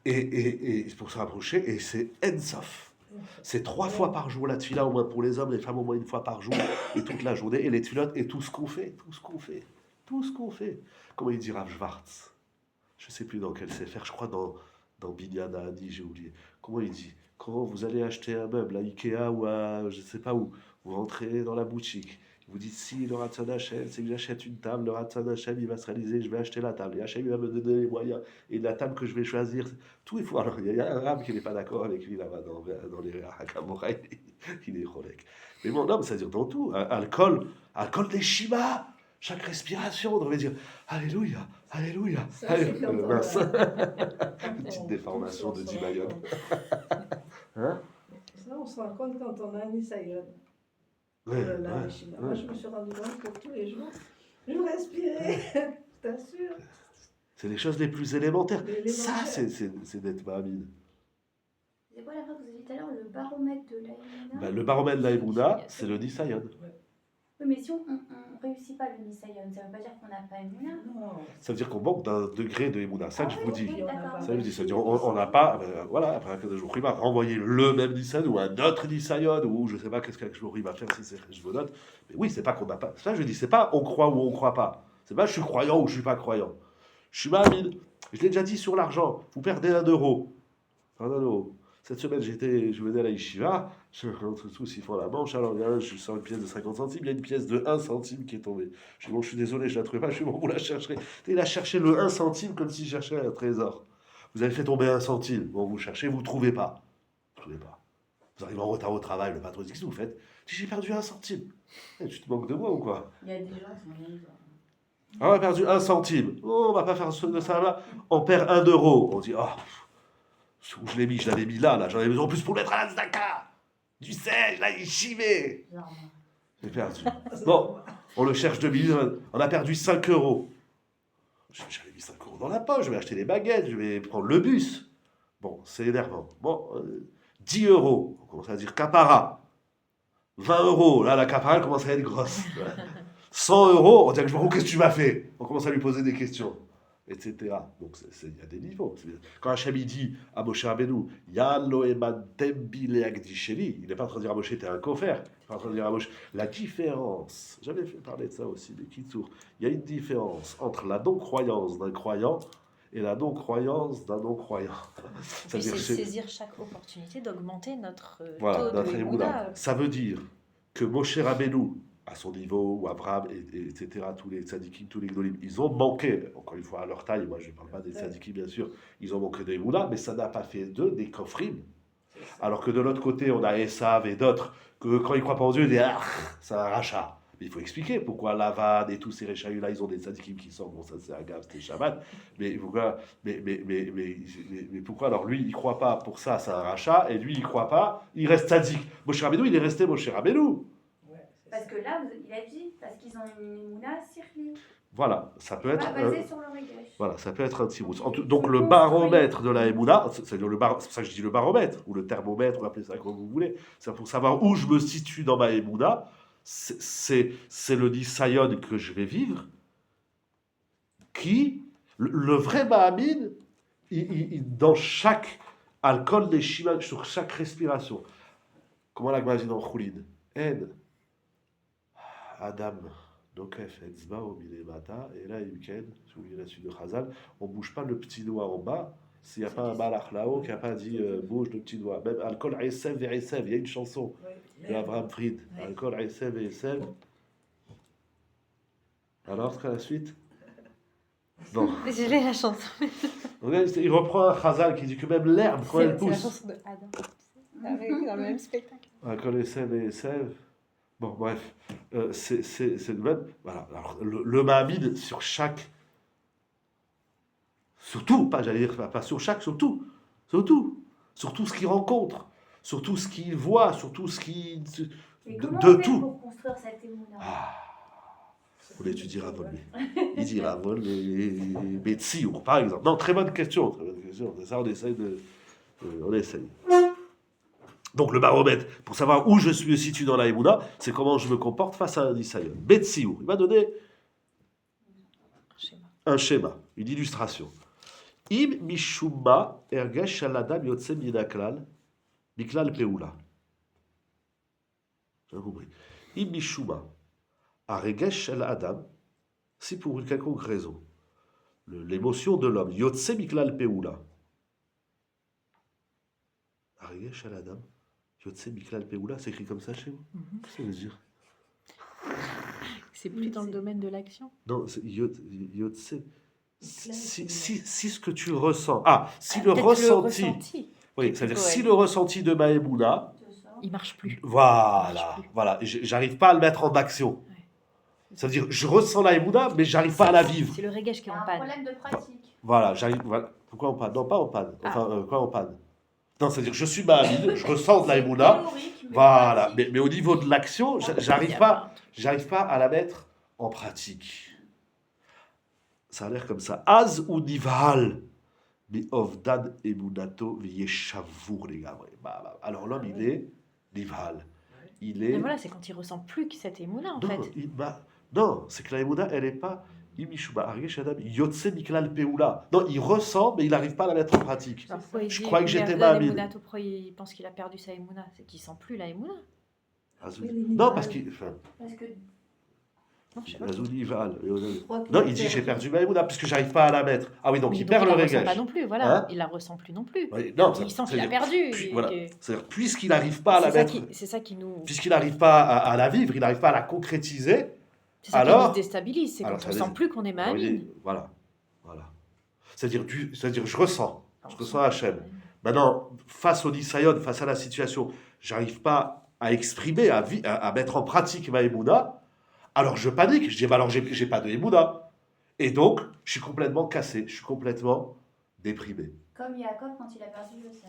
Et pour se rapprocher, et c'est Ensof. C'est 3 fois par jour la tefila, au moins pour les hommes, les femmes au moins 1 fois par jour, et toute la journée, et les tefilot, et tout ce qu'on fait, tout ce qu'on fait, tout ce qu'on fait. Comment il dit Rav Schwartz? Je ne sais plus dans quel sefer, je crois dans Binyan Ha'ani, j'ai oublié. Comment il dit? Quand vous allez acheter un meuble à Ikea ou à je ne sais pas où, vous rentrez dans la boutique, vous dites si le Ratzon Hashem, c'est que j'achète une table, le Ratzon Hashem, il va se réaliser, je vais acheter la table, et Hashem, il va me donner les moyens, et la table que je vais choisir, tout il faut. Alors, il y a un rab qui n'est pas d'accord avec lui là-bas dans les Hakamora, il est cholèque. Mais mon homme, c'est-à-dire dans tout, alcool des Shiva, chaque respiration, on devrait dire Alléluia, Alléluia, Ça, c'est Alléluia. quand on Mince. a- Une petite déformation de Dimayon. Hein? Ça, on se rend compte quand on a un Nisayon. Ouais, La ouais, Shima. ouais. Moi, je me suis rendu compte que tous les jours, je respirais, je t'assure. C'est les choses les plus élémentaires. L'élémentaire. Ça, c'est d'être Ma'amin. C'est quoi la phrase que vous avez dit tout à l'heure, le baromètre de l'Aïmuna? Ben, le baromètre de la Emouna, c'est le Nisayon. Oui, mais si on réussit pas le Nisayon, ça veut pas dire qu'on n'a pas Aïmuna. Non. Ça veut dire qu'on manque d'un degré de Emouna. Ça que je vous dis. Oui, d'accord. Ça veut dire, c'est-à-dire on n'a pas, voilà, après un jour, il va renvoyer le même Nisayon ou un autre Nisayon, ou je ne sais pas qu'est-ce qu'un jour il va faire si c'est je vous note. Mais oui, c'est pas qu'on n'a pas. Ça, je dis, c'est pas on croit ou on croit pas. C'est pas je suis croyant ou je suis pas croyant. Je suis Ma'amin. Je l'ai déjà dit sur l'argent. Vous perdez 1 euro. 1 euro. Cette semaine, je venais à la Yeshiva, je rentre tous, ils font la manche, alors je sors une pièce de 50 centimes, il y a une pièce de 1 centime qui est tombée. Je dis, bon, je suis désolé, je ne la trouvais pas, je suis bon, vous la chercherez. Il a cherché le 1 centime comme s'il cherchait un trésor. Vous avez fait tomber 1 centime, bon, vous cherchez, vous ne trouvez pas. Vous trouvez pas. Vous arrivez en retard au travail, le patron dit, qu'est-ce que vous faites? Je dis, j'ai perdu 1 centime. Eh, tu te moques de moi ou quoi? Il y a des gens qui sont bien. Ah, on a perdu 1 centime. Oh, on va pas faire de ça là. On perd 1 euro. On dit, oh, où je l'ai mis, je l'avais mis là, j'en avais besoin en plus pour le mettre à la Zdaka. Du sel, là, il chivait. J'ai perdu. Bon, on le cherche 2 millions, on a perdu 5 euros. J'avais mis 5 euros dans la poche, je vais acheter des baguettes, je vais prendre le bus. Bon, c'est énervant. Bon, 10 euros, on commence à dire capara. 20 euros, là, la capara, elle commence à être grosse. 100 euros, on dit, qu'est-ce que tu m'as fait? On commence à lui poser des questions. Etc. Donc il y a des niveaux. Quand Hachem il dit à Moshe Rabbeinu, Yalo emantem bileagdisheli, il n'est pas en train de dire à Moshe, t'es un coffre. Il n'est pas en train de dire à Moshe, la différence, j'avais fait parler de ça aussi, des Kitsour, il y a une différence entre la non-croyance d'un croyant et la non-croyance d'un non-croyant. Et c'est saisir chaque opportunité d'augmenter notre voilà, taux notre de émouna. Emouna. Ça veut dire que Moshe Rabbeinu, à son niveau, ou Abraham, etc., tous les tzadikim, tous les gdolim, ils ont manqué, encore une fois, à leur taille, moi je ne parle pas des tzadikim, bien sûr, ils ont manqué d'émouna, mais ça n'a pas fait d'eux des kofrim. Alors que de l'autre côté, on a Esav et d'autres, que quand ils ne croient pas en Dieu, ils disent, ah, c'est un rachat. Mais il faut expliquer pourquoi Lavan et tous ces réchaillus-là, ils ont des tzadikim qui sortent, bon ça c'est un gars, c'était Shabbat, mais pourquoi alors lui, il ne croit pas, pour ça c'est un rachat, et lui, il ne croit pas, il reste tzadik. Moshe Rabbeinu, il est resté Moshe Rabbeinu. Parce que là, il a dit, parce qu'ils ont une Emouna sirli. Voilà, ça peut être. Basée sur le Regesh. Voilà, ça peut être un tirous. Donc le baromètre de la Emouna, c'est pour ça que je dis le baromètre, ou le thermomètre, ou appelez ça comme vous voulez, c'est pour savoir où je me situe dans ma Emouna, c'est le Nisayon que je vais vivre, qui, le vrai Ma'amin, dans chaque alcool des Shima, sur chaque respiration, comment la Gemara dit dans Choulin, En, Adam, Nokef, Etzbao, Milemata, et là, Imken, si vous voulez la suite de Chazal, on ne bouge pas le petit doigt en bas, s'il n'y a pas un malach là-haut qui n'a pas dit bouge le petit doigt. Même Alcool Esev et Esev, il y a une chanson de Abraham Fried, Alcool Esev et Esev. Alors, c'est la suite? Non. Je l'ai la chanson. Il reprend un Chazal qui dit que même l'herbe, quand elle C'est la pousse. chanson de Adam. Dans le même spectacle. Alcool Esev et Esev. Bon, bref, c'est le même. Voilà. Alors, le Ma'amid sur chaque. Surtout, pas j'allais dire pas sur chaque, surtout ce qu'il rencontre, sur tout ce qu'il voit, sur tout ce qu'il. Mais comment De on fait tout. pour construire cette Emouna? On étudiera vol, il dira vol et Betsiour, par exemple. Non, très bonne question. Très bonne question. Ça, on essaye on essaye. Donc le baromètre, pour savoir où je suis situé dans la Emouna, c'est comment je me comporte face à un Isaïon. Betsiour, il m'a donné un schéma, une illustration. Im mishumma ergesh aladam yotse minaklal miklal peula. J'ai compris. Im mishumma aregesh aladam, si pour une quelconque raison, l'émotion de l'homme, yotse miklal peula. Aregesh aladam, yotse miklal peula, c'est écrit comme ça chez vous? Qu'est-ce que ça veut dire? C'est plus dans le domaine de l'action. Non, c'est yotse. Si ce que tu Ah, ressens. Ah, si le peut-être ressenti. Oui, c'est-à-dire plutôt, si ouais. le ressenti de Maïmouna, De ça. Il marche plus. voilà, marche plus. voilà, j'arrive pas à le mettre en action. Ouais. C'est-à-dire, je ressens la Emouna, mais j'arrive pas à la vivre. C'est le reggae qui Il y est a en un panne. problème de pratique. Voilà, j'arrive. Voilà. Pourquoi en panne? Non, pas en panne. Enfin, Ah. quoi en panne? Non, c'est-à-dire, je suis Mahamid, je ressens de la Emouna. Théorique, mais Voilà, pratique. mais au niveau de l'action, Il y j'arrive a pas à la mettre en pratique. Ça a l'air comme ça. Az ou Nival. Mais Ovdan Emunato Vieshavur, les gars. Ouais. Alors l'homme, il est Nival. Il est. Mais voilà, c'est quand il ressent plus que cette émouna en Non, fait. non, c'est que la Emouna, elle n'est pas. Imishuba Argesh Adam, Yotse Miklal Peula. Non, il ressent, mais il n'arrive pas à la mettre en pratique. Alors pourquoi il Je dit croyais que j'étais Merda Mahamid. l'Emouna, pourquoi il pense qu'il a perdu sa émouna? C'est qu'il sent plus la émouna. Non, parce qu'il. Enfin, Parce que Non, je sais pas. Azou Nival. Je crois qu'il Non, a il dit perdu. j'ai perdu ma Emouna, puisque j'arrive pas à la mettre. Ah oui, donc Mais il donc, perd le la ressent pas Regesh. non plus, voilà. Hein Il la ressent plus non plus. Oui, non, Il sent qu'il a c'est-à-dire, perdu. Voilà. et que- C'est-à-dire, puisqu'il n'arrive pas à la C'est ça mettre. c'est ça qui nous. Puisqu'il n'arrive pas à la vivre, il n'arrive pas à la concrétiser. C'est ça qui Alors- nous déstabilise. C'est alors, quand on ça sent veut- plus qu'on est Ah oui, Mahamid. voilà. C'est-à-dire, je ressens. Je On ressens sent- Hachem. Maintenant, face au Nisayon, face à la situation, j'arrive pas à exprimer, à mettre en pratique ma Emouna, alors je panique. Je dis, bah alors j'ai pas de Emouna. Et donc, je suis complètement cassé, je suis complètement déprimé. comme Yaakov quand il a perdu Yosef.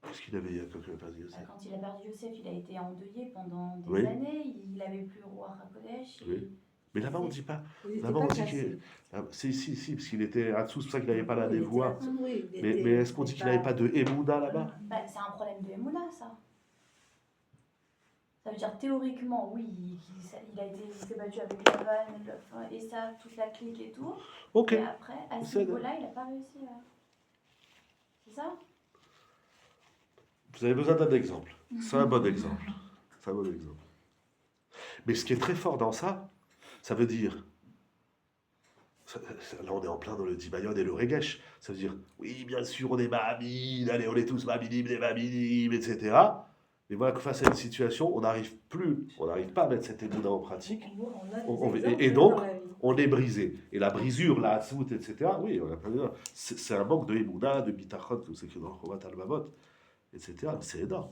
Qu'est-ce qu'il avait, quand il a perdu Yosef? Quand il a perdu Yosef, il a été endeuillé pendant des Oui. années. Il n'avait plus le roi Hakodesh. Oui. Mais là-bas, on dit pas. Il était Là-bas, on pas dit cassé. qu'il. Ah, si, parce qu'il était à dessous, c'est pour ça qu'il n'avait pas la Il était dévoie. là-dessous, oui, il Mais était- est-ce qu'on dit qu'il n'avait pas de Emouna là-bas? Bah, c'est un problème de Emouna, ça. Ça veut dire théoriquement, oui, il s'est battu avec Lavan, et ça, toute la clique et tout. Ok. Et après, à ce C'est- niveau-là, il n'a pas réussi à... C'est ça? Vous avez besoin d'un exemple. C'est un bon exemple. C'est un bon exemple. Mais ce qui est très fort dans ça, ça veut dire. Là, on est en plein dans le Dibayon et le Regesh. Ça veut dire, oui, bien sûr, on est Mahamid, allez, on est tous Mahamidim, des Mahamidim, etc. Mais voilà que face à une situation, on n'arrive pas à mettre cette émouna en pratique. On a des On- exemples et donc, dans la vie. On est brisé. Et la brisure, la hatzmout, etc., oui, on a pas besoin. C'est un manque de émouna, de bitachon, tout ce qui est dans le Chovat Al-Mamot, etc. Mais c'est énorme.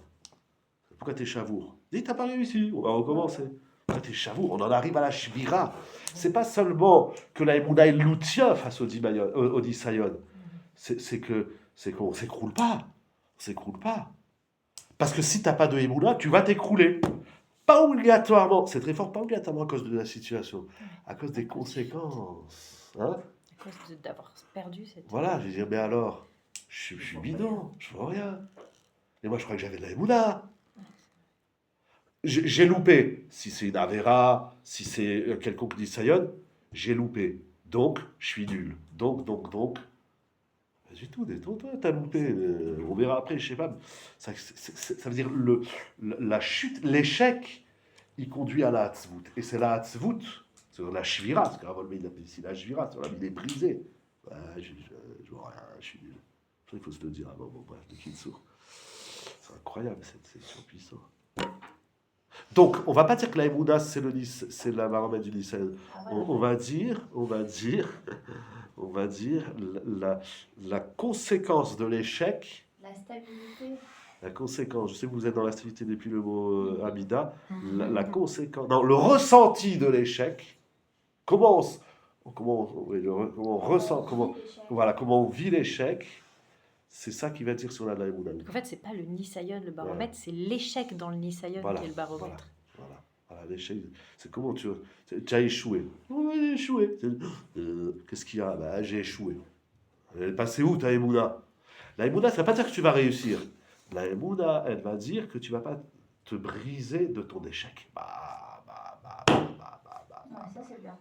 Pourquoi t'es chavour? Dis, t'as pas réussi, on va recommencer. Pourquoi t'es chavour? On en arrive à la shvira. C'est pas seulement que la émouna est l'outia face au Disayon. C'est qu'on s'écroule pas. On s'écroule pas. Parce que si t'as pas de émouna, tu vas t'écrouler. Pas obligatoirement, c'est très fort, pas obligatoirement à cause de la situation, à cause des conséquences. Hein? À cause d'avoir perdu cette. Voilà, je veux dire, mais alors, je suis bidon, je vois rien. Et moi, je crois que j'avais de la émouna. J'ai loupé. Si c'est une Avera, si c'est quelconque Nisayon, j'ai loupé. Donc, je suis nul. Donc. Pas du tout, détends-toi, t'as loupé. On verra après, je sais pas. Ça veut dire la chute, l'échec, il conduit à la hatzvout. Et c'est la hatzvout, c'est la shvira, parce qu'Avolme, il appelle ici la shvira, il est brisé. Ouais, je vois rien, je suis nul. Il faut se le dire avant, bon, bref, de Kitsour. C'est incroyable, c'est surpuissant. Donc, on va pas dire que la Emouna, c'est la baromètre du lycée. Ah, voilà. On va dire la conséquence de l'échec, La stabilité. la conséquence, je sais que vous êtes dans la stabilité depuis le mot Amida, la conséquence, non, le ressenti de l'échec, comment on ressent, comment on vit l'échec, c'est ça qui va dire sur la Emouna. En fait, c'est pas le Nisayon, le baromètre, c'est l'échec dans le Nisayon Voilà, qui est le baromètre. voilà. Voilà, l'échec, c'est comment tu as échoué. Oui, j'ai échoué. Qu'est-ce qu'il y a? Bah, j'ai échoué. Elle est passée où ta Emouna? La Emouna, ça ne veut pas dire que tu vas réussir. La Emouna, elle va dire que tu ne vas pas te briser de ton échec. Ouais, ça c'est bien.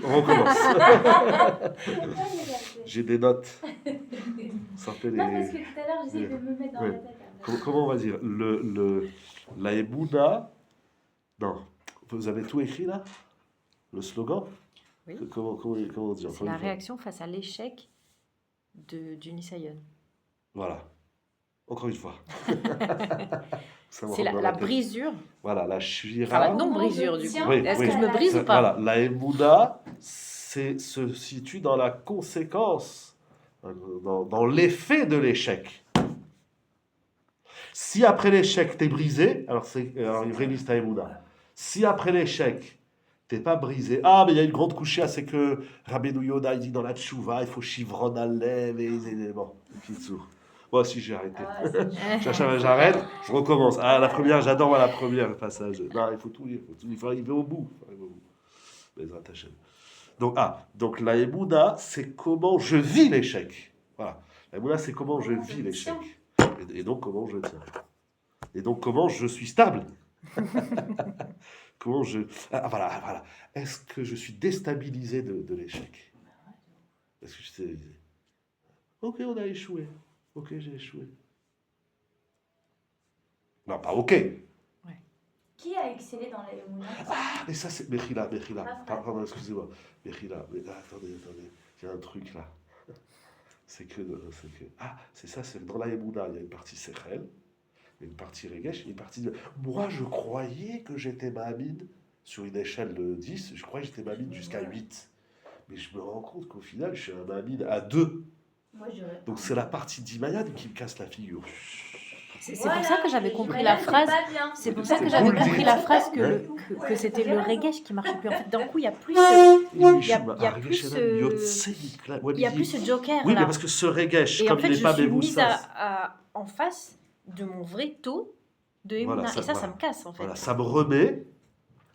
On recommence. Ouais, J'ai des notes. Sortez non, parce les... que tout à l'heure, j'essaie de me mettre dans Ouais. la tête. Comment on va dire la Emouna... Non. Vous avez tout écrit là? Le slogan? Oui. Comment dire? C'est la réaction face à l'échec du Nisayon. Voilà. Encore une fois. Ça me C'est rentre dans la tête. brisure, Voilà, la enfin shira. la non-brisure du coup. Tiens, Oui, Est-ce oui. que je me brise ou pas? Voilà, la Emouna se situe dans la conséquence, dans l'effet de l'échec. Si après l'échec t'es brisé, alors il révise ta Emouna. Si après l'échec t'es pas brisé, ah mais il y a une grande couchée, c'est que Rabbeinu Yonah il dit dans la tchouva, il faut chivron alev et bon, Kitsour. Moi aussi j'ai arrêté. Ah, c'est J'arrête, je recommence. Ah, la première, j'adore la première passage. Non, il faut tout lire, il faut arriver au bout. Bezrat Hashem. Donc la Emouna, c'est comment je vis l'échec. Voilà. La Emouna, c'est comment je vis l'échec. Et donc comment je tiens. Et donc comment je suis stable. Comment je... voilà. Est-ce que je suis déstabilisé de l'échec? Est-ce que je suis déstabilisé? Ok, on a échoué. Ok, j'ai échoué. Non, pas ok. Qui a excellé dans la Emouna? Ah, mais ça, c'est... Mechila. Ah, Pardon, excusez-moi. Mechila. Mais attendez. Il y a un truc là. C'est que... Ah, c'est ça, c'est dans la Emouna, il y a une partie Sechel, une partie Regesh, une partie de... Moi, je croyais que j'étais Mahamid sur une échelle de 10, je croyais que j'étais Mahamid jusqu'à 8. Mais je me rends compte qu'au final, je suis un Mahamid à 2. Moi, j'aurais. Donc c'est la partie d'Imayad qui me casse la figure. C'est pour ça que j'avais compris la Voilà, phrase. c'est pas bien. C'est pour ça que Vous j'avais le compris dites. la phrase que, Ouais. que c'était le regesh qui marchait plus. En fait, d'un coup, il y a plus ce, Il y y a plus il y a plus ce joker Oui, mais là. parce que ce Regesh, Et en comme fait, il n'est je pas suis mise Béboussas, en face de mon vrai taux de Voilà, Emouna. ça- Et ça voilà. me casse en fait. voilà, ça me remet,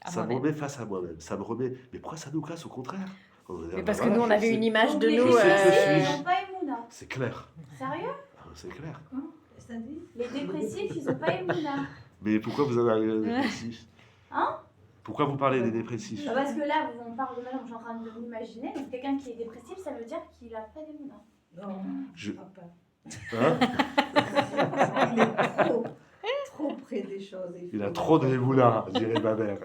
À ça me moi-même. remet face à moi-même. Ça me remet. Mais pourquoi ça nous casse au contraire? On va dire, Mais bah parce que voilà, nous, on je avait sais. une image Donc, de les nous. Je sais que je dépressifs, suis. ils n'ont pas Emouna. C'est clair. Sérieux? C'est clair. C'est-à-dire Les dépressifs, ils n'ont pas Emouna. Mais pourquoi vous en arrivez aux dépressifs? Hein? Pourquoi vous parlez des dépressifs? Bah, parce que là, on parle de madame, je suis en train de m'imaginer. Donc, quelqu'un qui est dépressif, ça veut dire qu'il n'a pas d'Emouna. Non, Je- papa. Hein? Il est trop près des choses. Il a trop de Emouna, dirait ma mère.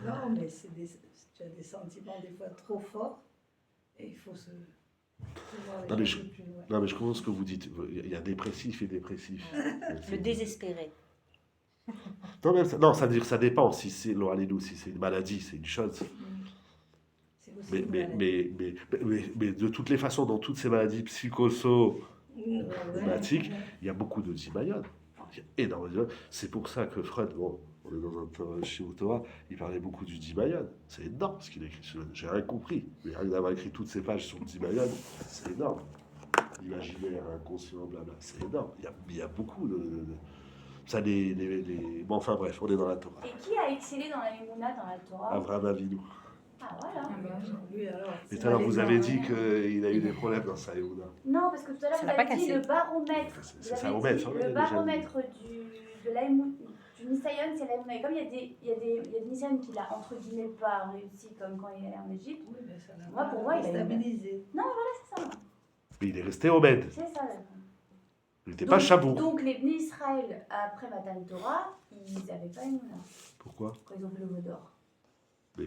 Non, mais tu as des sentiments des fois trop forts et il faut se pouvoir les Non, mais je- garder plus loin. Non, mais je comprends ce que vous dites. Il y a dépressif et dépressif. Le désespéré. Non, ça veut dire ça dépend. Si c'est si c'est une maladie, c'est une chose. C'est aussi Mais, une mais, maladie. mais de toutes les façons, dans toutes ces maladies psychosomatiques, il y a beaucoup de zimayad. Il y a énormément de... C'est pour ça que Freud, bon, on est dans un chez Torah, il parlait beaucoup du Dimayad. C'est énorme ce qu'il a écrit. J'ai rien compris. Mais rien d'avoir écrit toutes ces pages sur le Dimayad, c'est énorme. L'imaginaire, inconscient, blabla, c'est énorme. Il y a beaucoup de... Ça, Bon, enfin bref, on est dans la Torah. Et qui a excellé dans la Emouna, dans la Torah? Avraham Avinu. Ah, voilà. Lui, alors, Et c'est tout à l'heure, pas vous les avez gens, dit hein. qu'il a eu des problèmes dans sa Yehuda. Non, parce que tout à l'heure, Ça vous l'a pas avez dit cassé. le baromètre. C'est Vous ça, avez on met, dit ça, on le l'avait déjà dit. baromètre du Nisayon, c'est la Emouna. Et comme il y a des Nisayon qu'il a, entre guillemets, pas réussi, comme quand il est allé en Égypte, Oui, mais ça l'a Moi, pour moi, il a une- stabilisé. c'est ça. Mais il est resté Obed. C'est ça. Là. Il n'était pas Chabour. Donc, les Bnei Israël, après Matan Torah, ils n'avaient pas Emouna Pourquoi? quand ils ont fait le veau d'or. Mais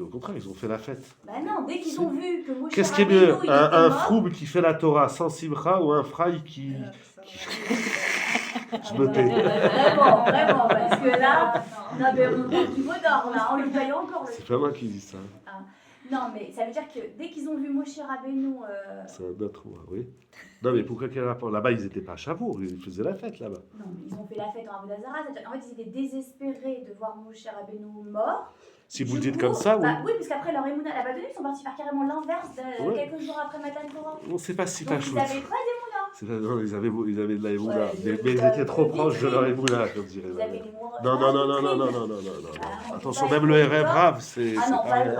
au contraire, ils ont fait la fête. Bah non, dès qu'ils ont vu que Moshe Qu'est-ce qui est Rabbeinu, mieux? il Un était mort, froum qui fait la Torah sans simcha ou un fraï qui... Alors, ça Je me tais. Vraiment, parce que là, non, mais on parle du veau d'or, là, on lui paye encore le. C'est pas moi qui dis ça. Non, mais ça veut dire que dès qu'ils ont vu Moshe Rabbeinu, C'est un autre mot, oui. Non, mais pourquoi quel rapport? Là-bas, ils n'étaient pas à Chabour, ils faisaient la fête là-bas. non, mais ils ont fait la fête en Avodazara. En fait, ils étaient désespérés de voir Moshe Rabbeinu mort. Si vous le Du dites coup, comme ça, oui. bah oui, parce qu'après leur Emouna à la Babylonie, ils sont partis faire carrément l'inverse Ouais. quelques jours après Matan Torah. On ne sait pas si Donc pas ils chose. n'avaient pas d'Emouna. Non, ils avaient de la Emouna. Ouais, Mais ils étaient trop vite proches de fait. leur Emouna, comme dirait Ils ma avaient mère. l'humour Non, non, non, non, non, non, non, non, non, non. Attention, même le RF Rave, c'est Ah non, pas pas rien.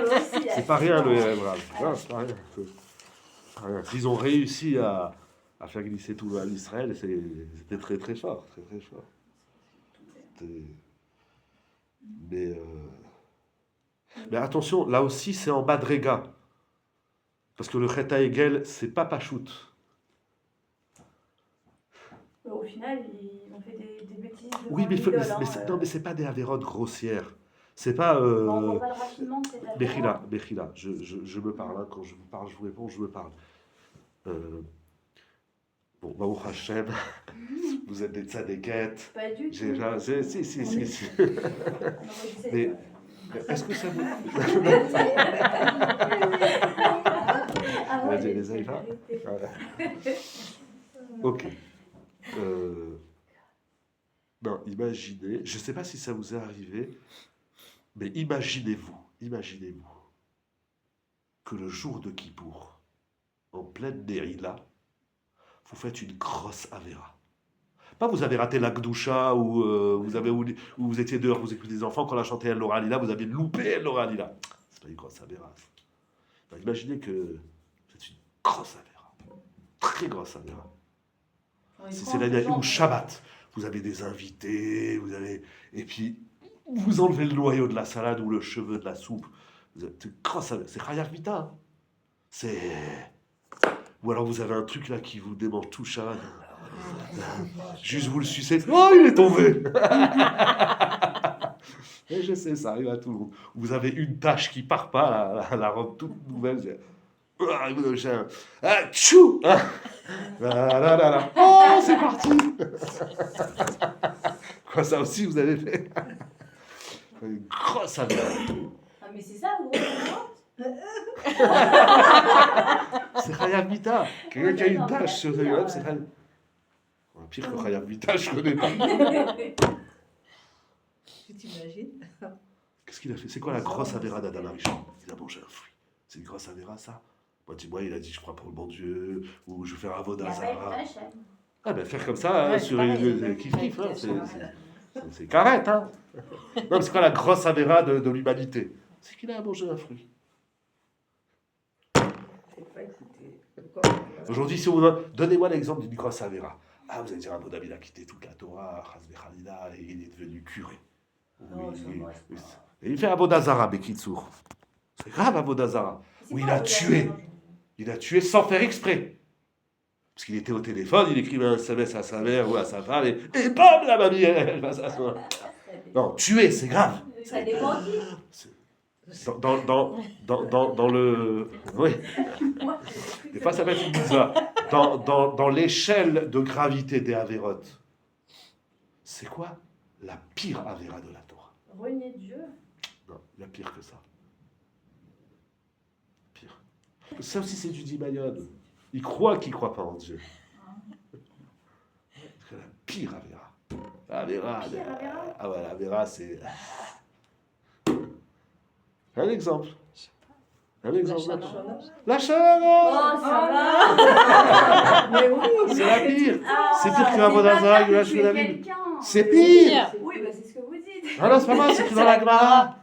le C'est pas rien le RF Rave. Non, c'est pas rien. C'est pas rien. S'ils ont réussi à faire glisser tout à l'Israël, c'était très très fort, très très fort. C'était- Mais, mais attention, là aussi c'est en bas de Réga. Parce que le Cheta Egel, c'est pas Pachout. Au final, ils ont fait des bêtises devant Oui, l'idole. non, mais c'est pas des avérotes grossières. C'est pas. On voit pas le raffinement de cette affaire. Bechila, je me parle. Hein, quand je vous parle, je vous réponds, je me parle. Bon, Baruch Hashem, vous êtes des tzadékettes. Pas du tout. Si. Mais est-ce que ça vous. Ah On va ouais, dire les Aïla. Voilà. Ok. Non, imaginez, je ne sais pas si ça vous est arrivé, mais imaginez-vous que le jour de Kippour, en pleine Nérila, vous faites une grosse avéra. Pas vous avez raté la Gdoucha ou où vous étiez dehors, vous écoutez des enfants, quand on a chanté El Laura Lila, vous avez loupé El Laura Lila. C'est pas une grosse avéra. Ben, imaginez que c'est une grosse avéra. Très grosse avéra. C'est l'année où Shabbat. Vous avez des invités, et puis vous enlevez le noyau de la salade ou le cheveu de la soupe. C'est Chayav Mita. Hein. C'est. Ou alors vous avez un truc là qui vous démange tout Shabbat. Juste vous le sucez. Oh, il est tombé. Et je sais, ça arrive à tout le monde. Vous avez une tache qui part pas, la robe toute nouvelle. Tchou Oh, c'est parti. Quoi, ça aussi, vous avez fait une grosse avéra. Ah, mais c'est ça, gros. C'est Chayav Mita. Quelqu'un qui a une tache sur le web, c'est Chayav. Pire que Chayav Mita, je connais pas. Tu t'imagines? Qu'est-ce qu'il a fait? C'est quoi la grosse avéra d'Adam Arishon? Il a mangé un fruit. C'est une grosse avéra, ça? Moi, dis-moi, il a dit, je crois pour le bon Dieu, ou je vais faire un Avodah Zarah. Ah ben, faire comme ça, Ouais, sur pareil, une kiff-kiff, hein, c'est carrette, hein. Non, mais c'est quoi la grosse avéra de l'humanité? C'est qu'il a mangé un fruit. Aujourd'hui, si vous donnez-moi l'exemple d'une grosse avéra. Ah, vous allez dire, Abu Dhabi, il a quitté toute la Torah, Chazbe Khalila, et il est devenu curé. Et il fait Avodah Zarah, Bekitsour. C'est grave, Avodah Zarah. Où il a tué. Il a tué sans faire exprès. Parce qu'il était au téléphone, il écrivait un SMS à sa mère ou à sa femme, et bam, la mamie, elle va s'asseoir. Non, tuer, c'est grave. Ça dépend qui. Dans le. Oui. Des fois, ça va être une bizarre. Dans l'échelle de gravité des avérotes, c'est quoi la pire avéra de la Torah? Renier Dieu. Non, il y a pire que ça. Pire. Ça aussi, c'est du Dimayon. Il croit qu'il ne croit pas en Dieu. C'est la pire avéra. Avéra. Ah ouais, l'avéra, c'est. Un exemple. Un exemple. La Shana. Oh, ça va. Mais oui, C'est la pire. Ah, C'est pire que la Vodazara ou la tuer Shunamim. quelqu'un. C'est pire. Oui, bah c'est ce que vous dites. Ah non, c'est pas mal, c'est écrit dans la Gemara.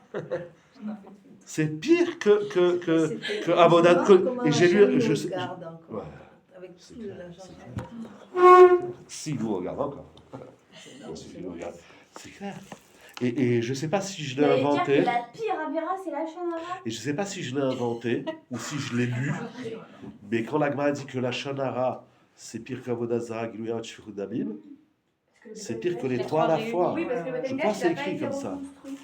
C'est pire que Avodat. Et j'ai lu. Je sais. Ouais. Avec C'est tout clair, l'argent. Si nous regarde encore. Si nous regarde. C'est clair. Et je ne sais pas si je l'ai J'allais dire inventé. que la pire avéra, c'est la Shonara. Et je ne sais pas si je l'ai inventé ou si je l'ai lu. Mais quand la Gemara dit que la Shonara, c'est pire qu'Avodah Zarah, Gilouya, Tshifrut Damim, c'est pire que les trois à la fois. Oui, parce que le Je Beth crois que c'est Amikdash, il a écrit pas comme été ça. reconstruit.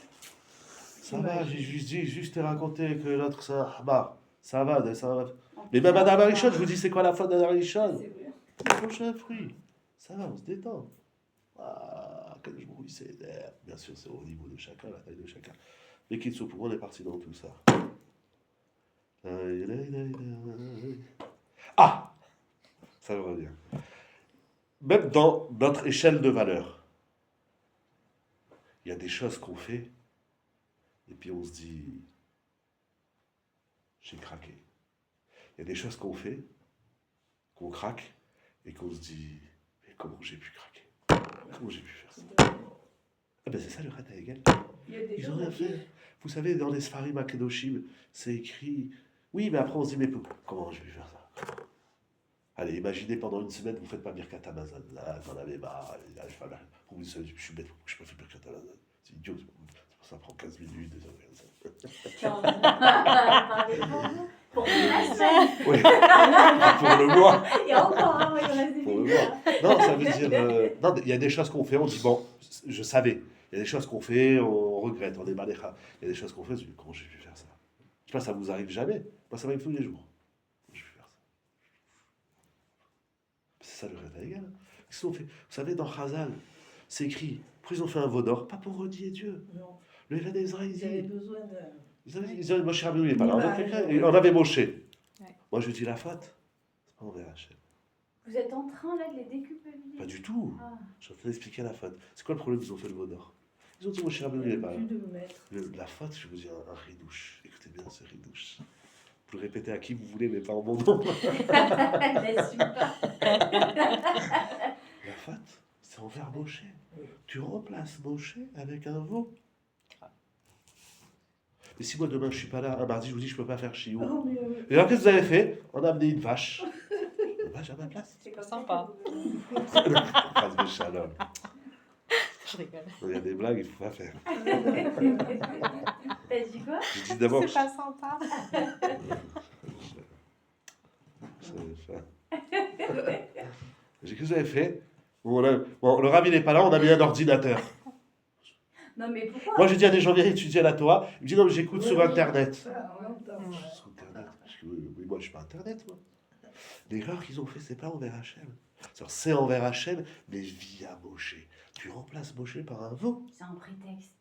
Ça va, j'ai juste te raconté que l'autre, ça. Bah, ça va, ça va. Mais même Adam Arishon, je vous dis, c'est quoi la faute d'Adam Arishon? C'est vrai. Il mange un fruit. Ça va, on se détend. Ah, quel bruit c'est d'air. Bien sûr, c'est au niveau de chacun, la taille de chacun. Mais Kitsu, pour moi, on est parti dans tout ça. Ah, ça me revient. Même dans notre échelle de valeur, il y a des choses qu'on fait, et puis on se dit, j'ai craqué. Il y a des choses qu'on fait, qu'on craque, et qu'on se dit, mais comment j'ai pu craquer? Comment j'ai pu faire ça? C'est de- Ah ben c'est ça le Chet Hegel. Il y a des Ils gens ont rien qui- fait. Vous savez, dans les Sfarim Akedoshim, c'est écrit. Oui, mais après on se dit, mais comment j'ai pu faire ça? Allez, imaginez pendant une semaine, vous faites pas Birkat Hamazon. Là, vous en avez marre. Là, je fais pas. Vous savez, je suis bête, je peux faire Birkat Hamazon. C'est idiot. Ça prend 15 minutes, des trucs comme ça. Tiens, on va parler pour la semaine. Oui, pour le mois. Et encore, hein, il reste des Pour le minutes. mois. Non, ça veut dire. Non, il y a des choses qu'on fait, on dit, bon, je savais. Il y a des choses qu'on fait, on regrette, on est malécha. Il y a des choses qu'on fait, on se dit, comment j'ai pu faire ça? Je sais pas, ça vous arrive jamais. Moi, ça m'arrive tous les jours. Comment j'ai pu faire ça? C'est ça le Chet Hegel. Qu'est-ce qu'ils ont fait? Vous savez, dans Chazal, c'est écrit, pourquoi ils ont fait un veau d'or? Pas pour redier Dieu. Non, Le Even Ezra, il ils avaient dit. besoin de. Ils avaient Moshe Rabbeinu, il est pas là. Ouais. On avait Moshe. Ouais. Moi, je dis la faute. C'est pas envers Hachem. Vous êtes en train là de les déculpabiliser. Pas du tout. Ah. Je suis en train d'expliquer la faute. C'est quoi le problème qu'ils ont fait le veau d'or? Ils ont dit Moshe Rabbeinu, il est pas là. Plus de maître. La faute, je vous dis un ridouche. Écoutez bien ce ridouche. Vous le répétez à qui vous voulez, mais pas en mon nom. Laisse-lui pas. La faute, c'est envers Moshe. Tu remplaces Moshe avec un veau. Mais si moi demain je suis pas là, un mardi je vous dis je peux pas faire chiour. Oh, mais, Et alors qu'est-ce que vous avez fait? On a amené une vache. Une vache à ma place. C'est comme Sympa. ça que vous- Phrase de shalom. Je rigole. Il y a des blagues, il faut pas faire. T'as dit quoi? Je dis d'abord. C'est pas sympa. J'ai qu'est-ce que vous avez fait? Bon, le rabbin n'est pas là, on a mis un ordinateur. Non mais pourquoi? Moi, j'ai dit à des gens, viens étudier la Torah. Il me dit, non, mais j'écoute sur Internet. Ça, en même temps. Mm. Sur Internet. Je dis, oui, moi, je suis pas Internet, moi. L'erreur qu'ils ont fait, c'est pas envers Hachem. C'est envers Hachem, mais via Moshe. Tu remplaces Moshe par un veau. C'est un prétexte.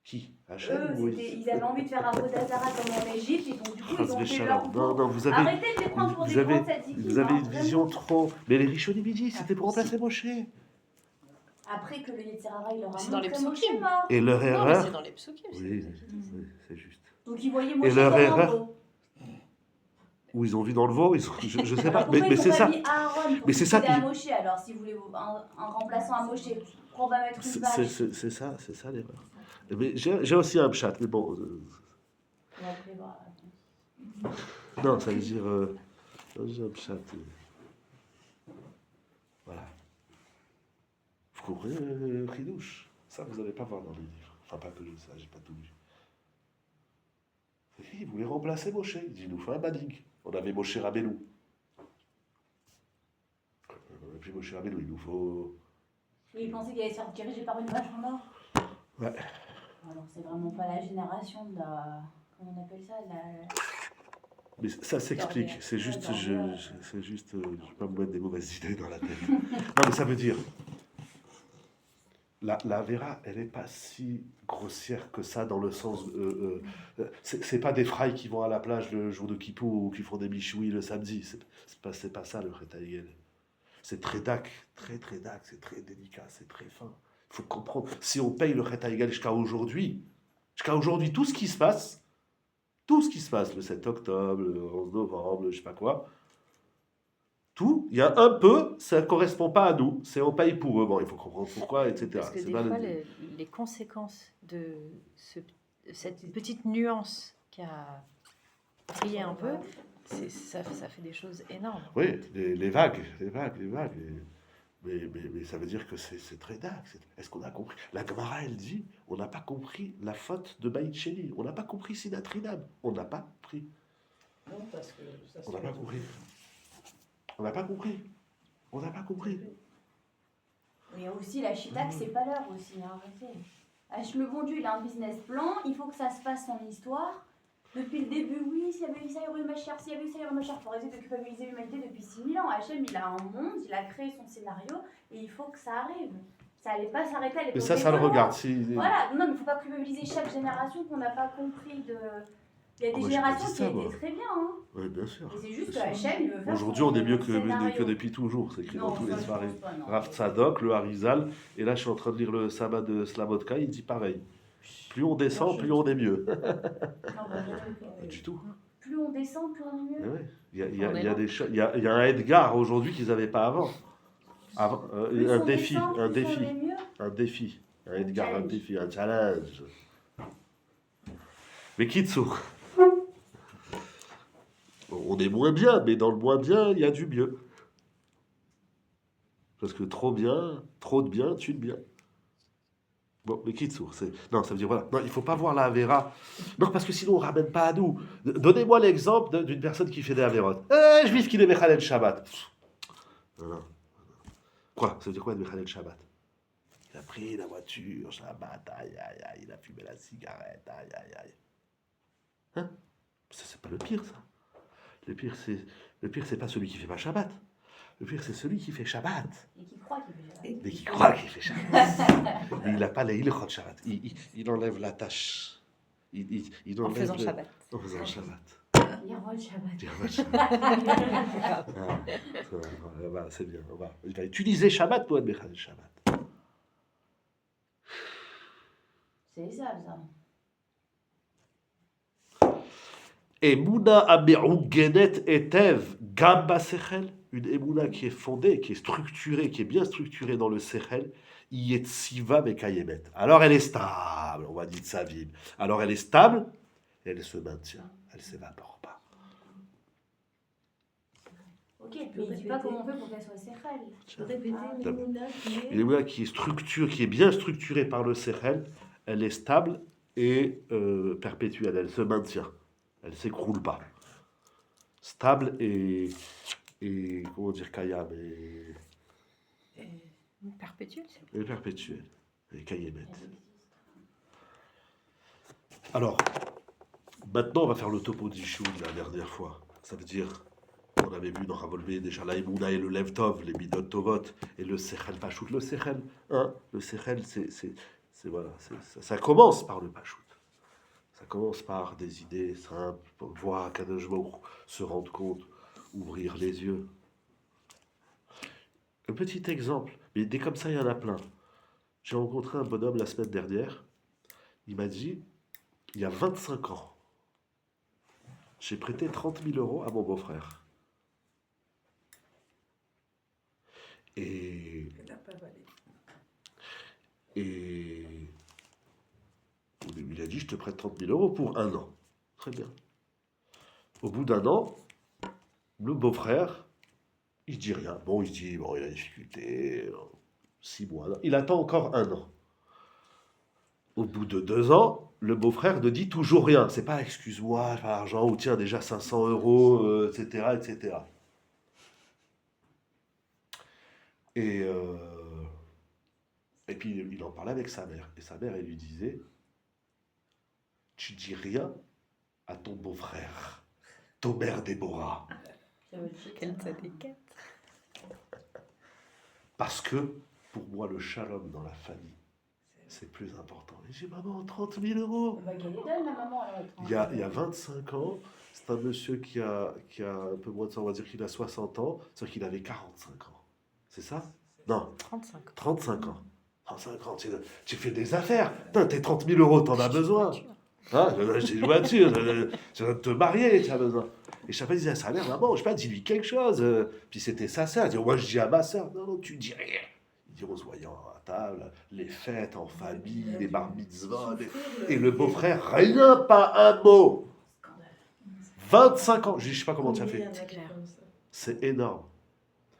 Qui? Hachem Eux, ou ils avaient envie de faire un Vodazara comme en Égypte, et donc du coup, ils ont fait leur Non, non, vous avez, Arrêtez de les prendre pour vous des avez- grands tzadikim, vous avez hein, une vision vraiment. trop. Mais les Rishonim, ils disent, c'était pour remplacer Moshe. Après que le Yetzirara, il leur a C'est dans les montré Moshe psukim. mort. Et leur Non, mais erreur. c'est dans les psukim. Oui, c'est juste. Donc ils voyaient Moshe leur comme un erreur, veau. Où ils ont vu dans le veau, je sais pas. Pourquoi Mais ils ont c'est pas ça. mis Aaron pour Mais c'est ça succéder à qui- Moshe alors, si vous voulez un remplaçant à Moshe, pourquoi on va mettre une vache? C'est ça l'erreur. Mais j'ai aussi un chat, mais bon. On va prévoir. Non, ça veut dire. J'ai un chat. Voilà. Vous comprenez le ridouche? Ça, vous n'allez pas voir dans les livres. Enfin, pas que je sache, j'ai pas tout lu. Et il voulait remplacer Moshe. Il dit, il nous faut un bading. On avait Moshe Rabbeinu. On a plus Moshe Rabbeinu, il nous faut. Et ils pensaient qu'il allait se faire diriger par une vache en or. Ouais. Alors c'est vraiment pas la génération de la... Comment on appelle ça la... Mais ça s'explique. C'est juste, Ouais, je vais pas vous mettre des mauvaises idées dans la tête. Non, mais ça veut dire, la Vera, elle n'est pas si grossière que ça dans le sens, c'est pas des frailles qui vont à la plage le jour de Kippour ou qui font des michouis le samedi. C'est pas ça le Chet Hegel. C'est très dac, très dac, c'est très délicat, c'est très fin. Il faut comprendre. Si on paye le Chet Hegel jusqu'à aujourd'hui, tout ce qui se passe. Tout ce qui se passe le 7 octobre, le 11 novembre, le je sais pas quoi, tout, il y a un peu, ça ne correspond pas à nous, c'est on paye pour eux, bon, il faut comprendre pourquoi, etc. Parce que C'est des pas fois, le- les conséquences de cette petite nuance qui a brillé un peu, ça fait des choses énormes. Oui, les vagues. Mais ça veut dire que c'est très dingue. Est-ce qu'on a compris? La Gemara, elle dit, on n'a pas compris la faute de Baït Sheni. On n'a pas compris Sinatrinam. On n'a pas compris. Non, parce que ça On n'a pas compris. On n'a pas compris. On n'a pas compris. Mais aussi la Chita, c'est pas l'heure aussi, hein, arrêtez. Le bon Dieu, il a un business plan, il faut que ça se passe son histoire. Depuis le début, oui, s'il y avait eu ça, il y aurait eu Machiar, s'il y avait eu ça, il y aurait eu Machiar. Il faut arrêter de culpabiliser l'humanité depuis 6000 ans. Hachem, il a un monde, il a créé son scénario, et il faut que ça arrive. Ça allait pas s'arrêter à l'époque. Mais ça des le Gaulois. regarde. Si... Voilà, non, mais il ne faut pas culpabiliser chaque génération qu'on n'a pas compris de... Il y a des moi, j'ai pas générations dit qui ça, moi. étaient très bien, hein. Oui, bien sûr. Et c'est juste que C'est sûr. Hachem, il veut faire Aujourd'hui, son on est mieux que scénario. depuis toujours. C'est écrit dans Non, tous les ça, je soirées. pense pas, non. Rav Tzadok, le Harizal, et là je suis en train de lire le sabbat de Slabodka, il dit pareil. Plus on descend, plus on est mieux. Non, bah, Pas du tout. plus on descend, plus on est Mais mieux. ouais. Il y a On est des lent. choses, il y a un Edgar aujourd'hui qu'ils n'avaient pas avant. Plus Un on défi, descend, un plus on défi, est mieux. un défi. Un Edgar, un challenge. défi, un challenge. Mais Kitsour, on est moins bien, mais dans le moins bien, il y a du mieux. Parce que trop de bien tue de bien. Bon, mais Kitsour, c'est... Non, ça veut dire, voilà. Non, il ne faut pas voir la Avera. Non, parce que sinon, on ne ramène pas à nous. Donnez-moi l'exemple d'une personne qui fait des Averot. Juif qui est Mechalel Shabbat. Pff, non. Quoi? Ça veut dire quoi, Mechalel Shabbat? Il a pris la voiture, Shabbat, aïe, aïe, aïe, il a fumé la cigarette, aïe, aïe, aïe. Hein? Ça, c'est pas le pire, ça. Le pire, c'est pas celui qui fait pas Shabbat. Le pire, c'est celui qui fait Shabbat. Et qui croit qu'il fait ça. Et qui croit qu'il fait Shabbat. Mais il n'a pas les ilchot Shabbat. Il enlève la tâche. Il En enlève faisant Shabbat. En faisant Shabbat. Il rend le Shabbat. Il enlève Shabbat. Voilà, c'est bien. Il va utiliser Shabbat pour être Mechal Shabbat. C'est ça, ça. Emouna ame'ugenet etev gam basechel, une Emouna qui est fondée, qui est structurée, qui est bien structurée dans le sechel, yetziva mekayemet. Alors elle est stable, on va dire de sa vie. Alors elle est stable, et elle se maintient, elle ne s'évapore pas. Ok, mais il ne dit pas comment on fait pour qu'elle soit séchelle. Je peux répéter une D'accord. Emouna qui est... Une Emouna qui est structurée, qui est bien structurée par le sechel, elle est stable et perpétuelle, elle se maintient. Elle ne s'écroule pas. Stable et comment dire, kayam, Perpétuel. et perpétuelle. Et kayemet. Alors, maintenant, on va faire le topo d'Ishou de la dernière fois. Ça veut dire, on avait vu dans Ravolvé déjà la Emouna et le Lev Tov, les Midot Tovot, et le Sechel Pachout. Le Sechel, hein, le Sechel, voilà, ça commence par le Pachout. Ça commence par des idées simples, voir Kadosh Baruch Hu, se rendre compte, ouvrir les yeux. Un petit exemple, mais des comme ça, il y en a plein. J'ai rencontré un bonhomme la semaine dernière. Il m'a dit, il y a 25 ans, j'ai prêté 30 000 euros à mon beau-frère. Et Elle n'a pas valé. il a dit, je te prête 30 000 euros pour 1 an. Très bien. Au bout d'1 an, le beau-frère, il dit rien. Bon, il se dit, bon, il a discuté, 6 mois. Il attend encore 1 an. Au bout de 2 ans, le beau-frère ne dit toujours rien. C'est pas, excuse-moi, j'ai pas l'argent, ou tiens, déjà 500 euros, etc., etc. Et puis, il en parlait avec sa mère. Et sa mère, elle lui disait, tu dis rien à ton beau-frère, Tomer Déborah. Quelle tzadékette. Parce que, pour moi, le shalom dans la famille, c'est plus important. Et j'ai dit, maman, 30 000 euros. Bah, qu'elle les donne, la maman, alors. Il y a 25 ans, c'est un monsieur qui a un peu moins de ça, on va dire qu'il a 60 ans, sauf qu'il avait 45 ans. C'est ça? Non, 35 ans. 35 ans. 35 ans, tu fais des affaires. Putain, tes 30 000 euros, t'en as besoin. Hein, j'ai une voiture, tu vas te marier, tu as besoin. Et chaque fois, il disait à sa mère, maman, je sais pas, dis-lui quelque chose. Puis c'était sa sœur. Il dit, moi, je dis à ma sœur, non, non, tu dis rien. Il dit, on se voyant à table, les fêtes en famille, les bar mitzvahs, et le beau-frère, rien, pas un mot. 25 ans. Je dis, je sais pas comment tu as fait. C'est clair. C'est énorme.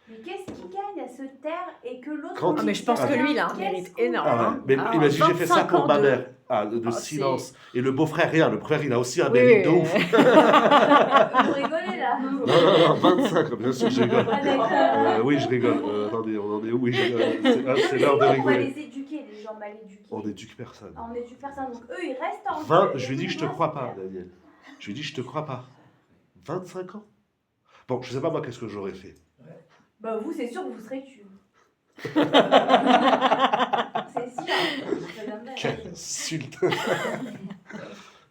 Mais qu'est-ce qu'il gagne à se taire et que l'autre. Quand- Ah, mais je pense que lui, il a un Qu'est-ce mérite qu'on- énorme. Ah ouais. hein. Mais Ah, imagine, j'ai fait ça 25 pour ans ma de- mère. De Oh, silence. Et le beau-frère, rien. Le beau-frère, il a aussi un Oui, mérite de oui, ouf. oui. Vous rigolez là. Non, non, non, 25, bien sûr, je rigole. Ah, d'accord. Oui, je rigole. Attendez, on en est où? Oui, je rigole. C'est l'heure de On va rigoler. les éduquer, les gens mal éduqués. On n'éduque personne. Ah, on éduque personne. Donc eux, ils restent en 20, jeu. je lui ai dit, je te Moi, crois c'est pas, clair. Daniel. Je lui ai dit, je te crois pas. 25 ans? Bon, je sais pas moi, qu'est-ce que j'aurais fait. Bah, vous, c'est sûr que vous serez tués. C'est sûr. Quelle insulte. 25 ans.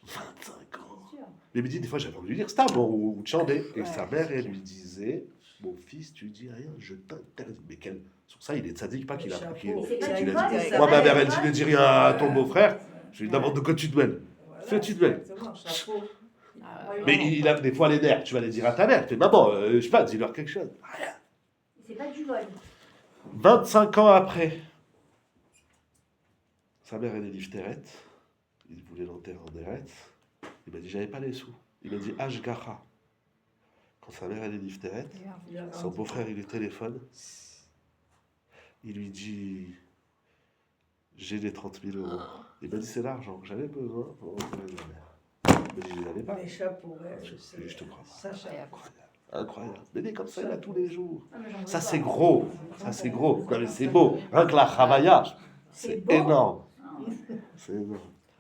C'est sûr. Mais il me dit, des fois, j'avais envie de lui dire Stam ou Tchandé. Et Ouais. sa mère, elle lui disait, mon fils, tu dis rien, je t'interdis. Mais quel... Sur ça, il est tzaddik, pas qu'il a. Chapeau. qu'il- Mais c'est pas qu'il du a vol, dit. c'est Moi, pas ma mère, du elle dit, vol. ne dis rien à ton beau-frère. Je lui demande de quoi tu te mêles. Voilà, Fais-tu de même. exactement, chapeau. Ah, Ouais, Mais il a des fois les nerfs, tu vas les dire à ta mère. Tu fais, maman, je sais pas, dis-leur quelque chose. C'est pas du vol. 25 ans après, sa mère, elle est Lifteret. Il voulait l'enterrer en Eretz. Il m'a dit, j'avais pas les sous. Il m'a dit, Ashgacha. Quand sa mère, elle est Lifteret, son beau-frère, il lui téléphone. Il lui dit, j'ai les 30 000 euros. Il m'a dit, c'est l'argent que j'avais besoin pour enterrer ma mère. Il m'a dit, je les avais pas. Les chapeaux, ouais, Je te crois. Ça, chapeau. Incroyable. Mais il est comme ça, il a tous les jours. Ah, mais j'en veux Ça, pas. c'est gros. Ça, c'est gros. Non, mais c'est beau. Rien que la Chavaya, c'est beau. énorme. C'est énorme.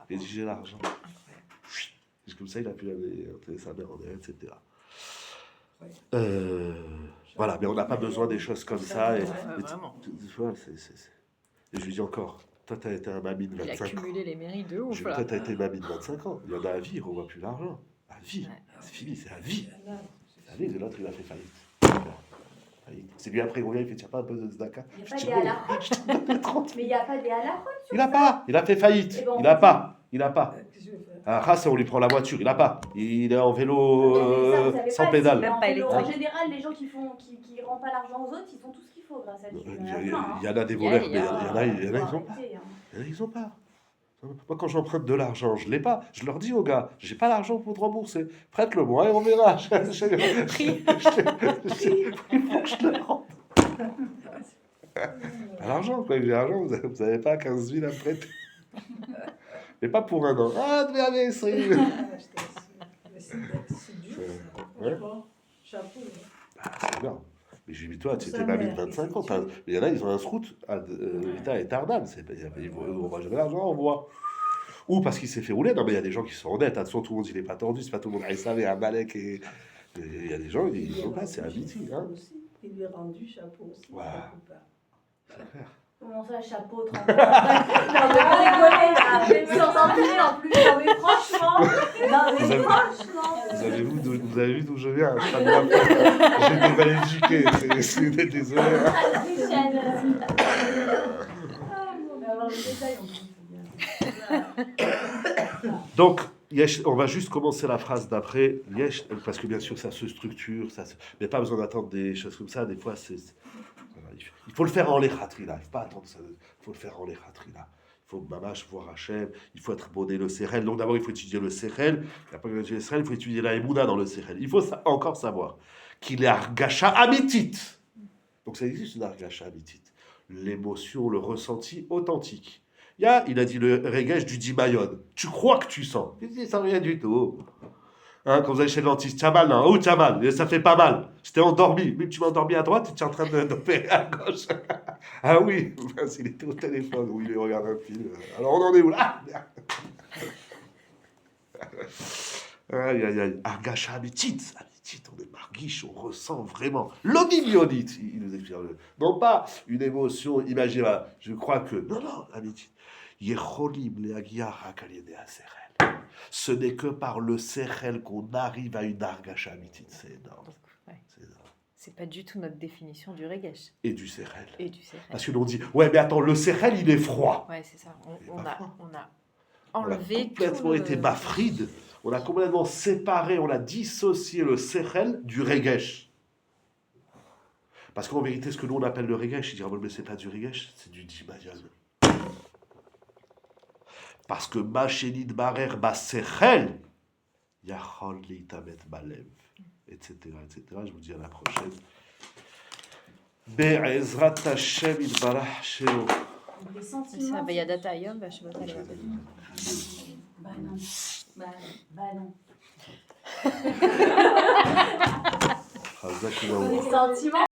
Il dit, j'ai l'argent. Et comme ça, il a pu aller enterrer sa mère en air, etc. Voilà, mais on n'a pas besoin des choses comme ça. Et vraiment. tu vois, et je lui dis encore, toi, tu as été un mamie de Il a 25 ans. cumulé les mairies de Je ouf. lui dis, Là. toi, tu as été mamie de 25 ans. Il y en a à vie, on ne voit plus l'argent. À vie. Ouais. C'est fini, c'est à vie. Allez, l'autre, il a fait faillite. C'est lui après, il revient, il fait, tiens pas un peu de tzedaka. Il n'y Je a pas dis, des oui, halachot. je te donne 30. Mais il n'y a pas des halachot. Il a pas, il a fait faillite. Eh ben, on Il a dit- pas, il a pas. Qu'est-ce que je vais faire? Ah, on lui prend la voiture, il a pas. Il est en vélo Mais ça, vous savez sans pas, pédale. c'est en Même pas vélo. En électrique. général, les gens qui rendent pas l'argent aux autres, ils font tout ce qu'il faut grâce à Dieu. Il y en a plein, hein. Il y en a des voleurs, Il mais y il y a- en a, ils ont pas. Arrêtez, hein. Il y en a, ils ont pas. Moi, quand j'emprunte de l'argent, je l'ai pas. Je leur dis aux gars, j'ai pas l'argent pour te rembourser. Prête-le-moi et on verra. Il faut que je le rende. Pas l'argent, quoi. J'ai l'argent, vous avez pas 15 000 à me prêter. Mais pas pour un an. Ah, devait aller, c'est... Ah, je t'assure. Mais c'est dur, ça. Ouais. Franchement, chapeau. Ah, c'est énorme. Mais j'ai dit, toi, tu Sa étais mamie de mère, 25 ans. c'est sûr. Mais il y en a, ils ont un sroute à l'État éternel. On voit jamais l'argent, on voit. Ou parce qu'il s'est fait rouler. Non, mais il y a des gens qui sont honnêtes. Attention, tout le monde, il n'est pas tordu. C'est pas tout le monde. Aïssa et Amalek. Et il y a des gens, ils sont pas. C'est un meeting. Hein. Il lui est rendu chapeau aussi. Ouais. chapeau pas. C'est clair. Comment ça, chapeau, 30 ans? Non, mais pas rigoler, là. Sans entraîner, en plus. Non, mais franchement. Non, Vous mais avez- franchement. Vous avez vu d'où je viens? Je suis de la France. J'ai été mal éduqué. C'est désolé. Hein. Altrichienne. Mais alors, les détails, on peut bien. Donc, yesh, on va juste commencer la phrase d'après. Yesh, parce que bien sûr, ça se structure. Mais pas besoin d'attendre des choses comme ça. Des fois, voilà, il faut le faire en l'échatrila. Il ne faut pas attendre ça. Il faut le faire en l'échatrila. Il faut mamash voir Hachem. Il faut être bonné le Sérel. Donc d'abord, il faut étudier le Sérel. Et après étudier le Sérel, il faut étudier la Emouna dans le Sérel. Il faut encore savoir qu'il est Argacha Amitit. Donc ça existe une Argacha Amitit. L'émotion, le ressenti authentique. Il a dit le regesh du Dimayon. Tu crois que tu sens. Il dit, ça rien du tout. Hein, quand vous allez chez le dentiste, t'as mal, non? Oh, t'as mal, ça fait pas mal. J'étais endormi. Mais tu m'as endormi à droite et tu es en train d'opérer à gauche. Ah oui, parce qu'il était au téléphone ou il regarde un film. Alors on en est où là? Aïe, aïe, aïe. Argacha Amitit. Amitit, on est marguiche, on ressent vraiment. L'omilionite, il nous explique. Non pas une émotion imaginaire. Je crois que. Non, Amitit. Yecholim leagiar hakaliede aserel. Ce n'est que par le serel qu'on arrive à une argacha amitit. C'est énorme. Ouais. C'est énorme. C'est pas du tout notre définition du regesh Et du serel. et du serel. Parce que l'on dit, ouais, mais attends, le serel, il est froid. Ouais, c'est ça. Il est On pas a froid. on a On a enlevé complètement tout été bafride. On a complètement séparé, on a dissocié le serel du regesh. Parce qu'en vérité, ce que nous on appelle le regesh, il dit, mais c'est pas du regesh, c'est du dimayan. Parce que ma chénid barer ba sechel, yachol leitamet balev, etc., etc. Je vous dis à la prochaine. Be'ezrat Hashem itbarach shelo. Les Ça sentiments. va yadata ayom va shabbat Bah non. Bah non. Chazak Iwawa. Les sentiments.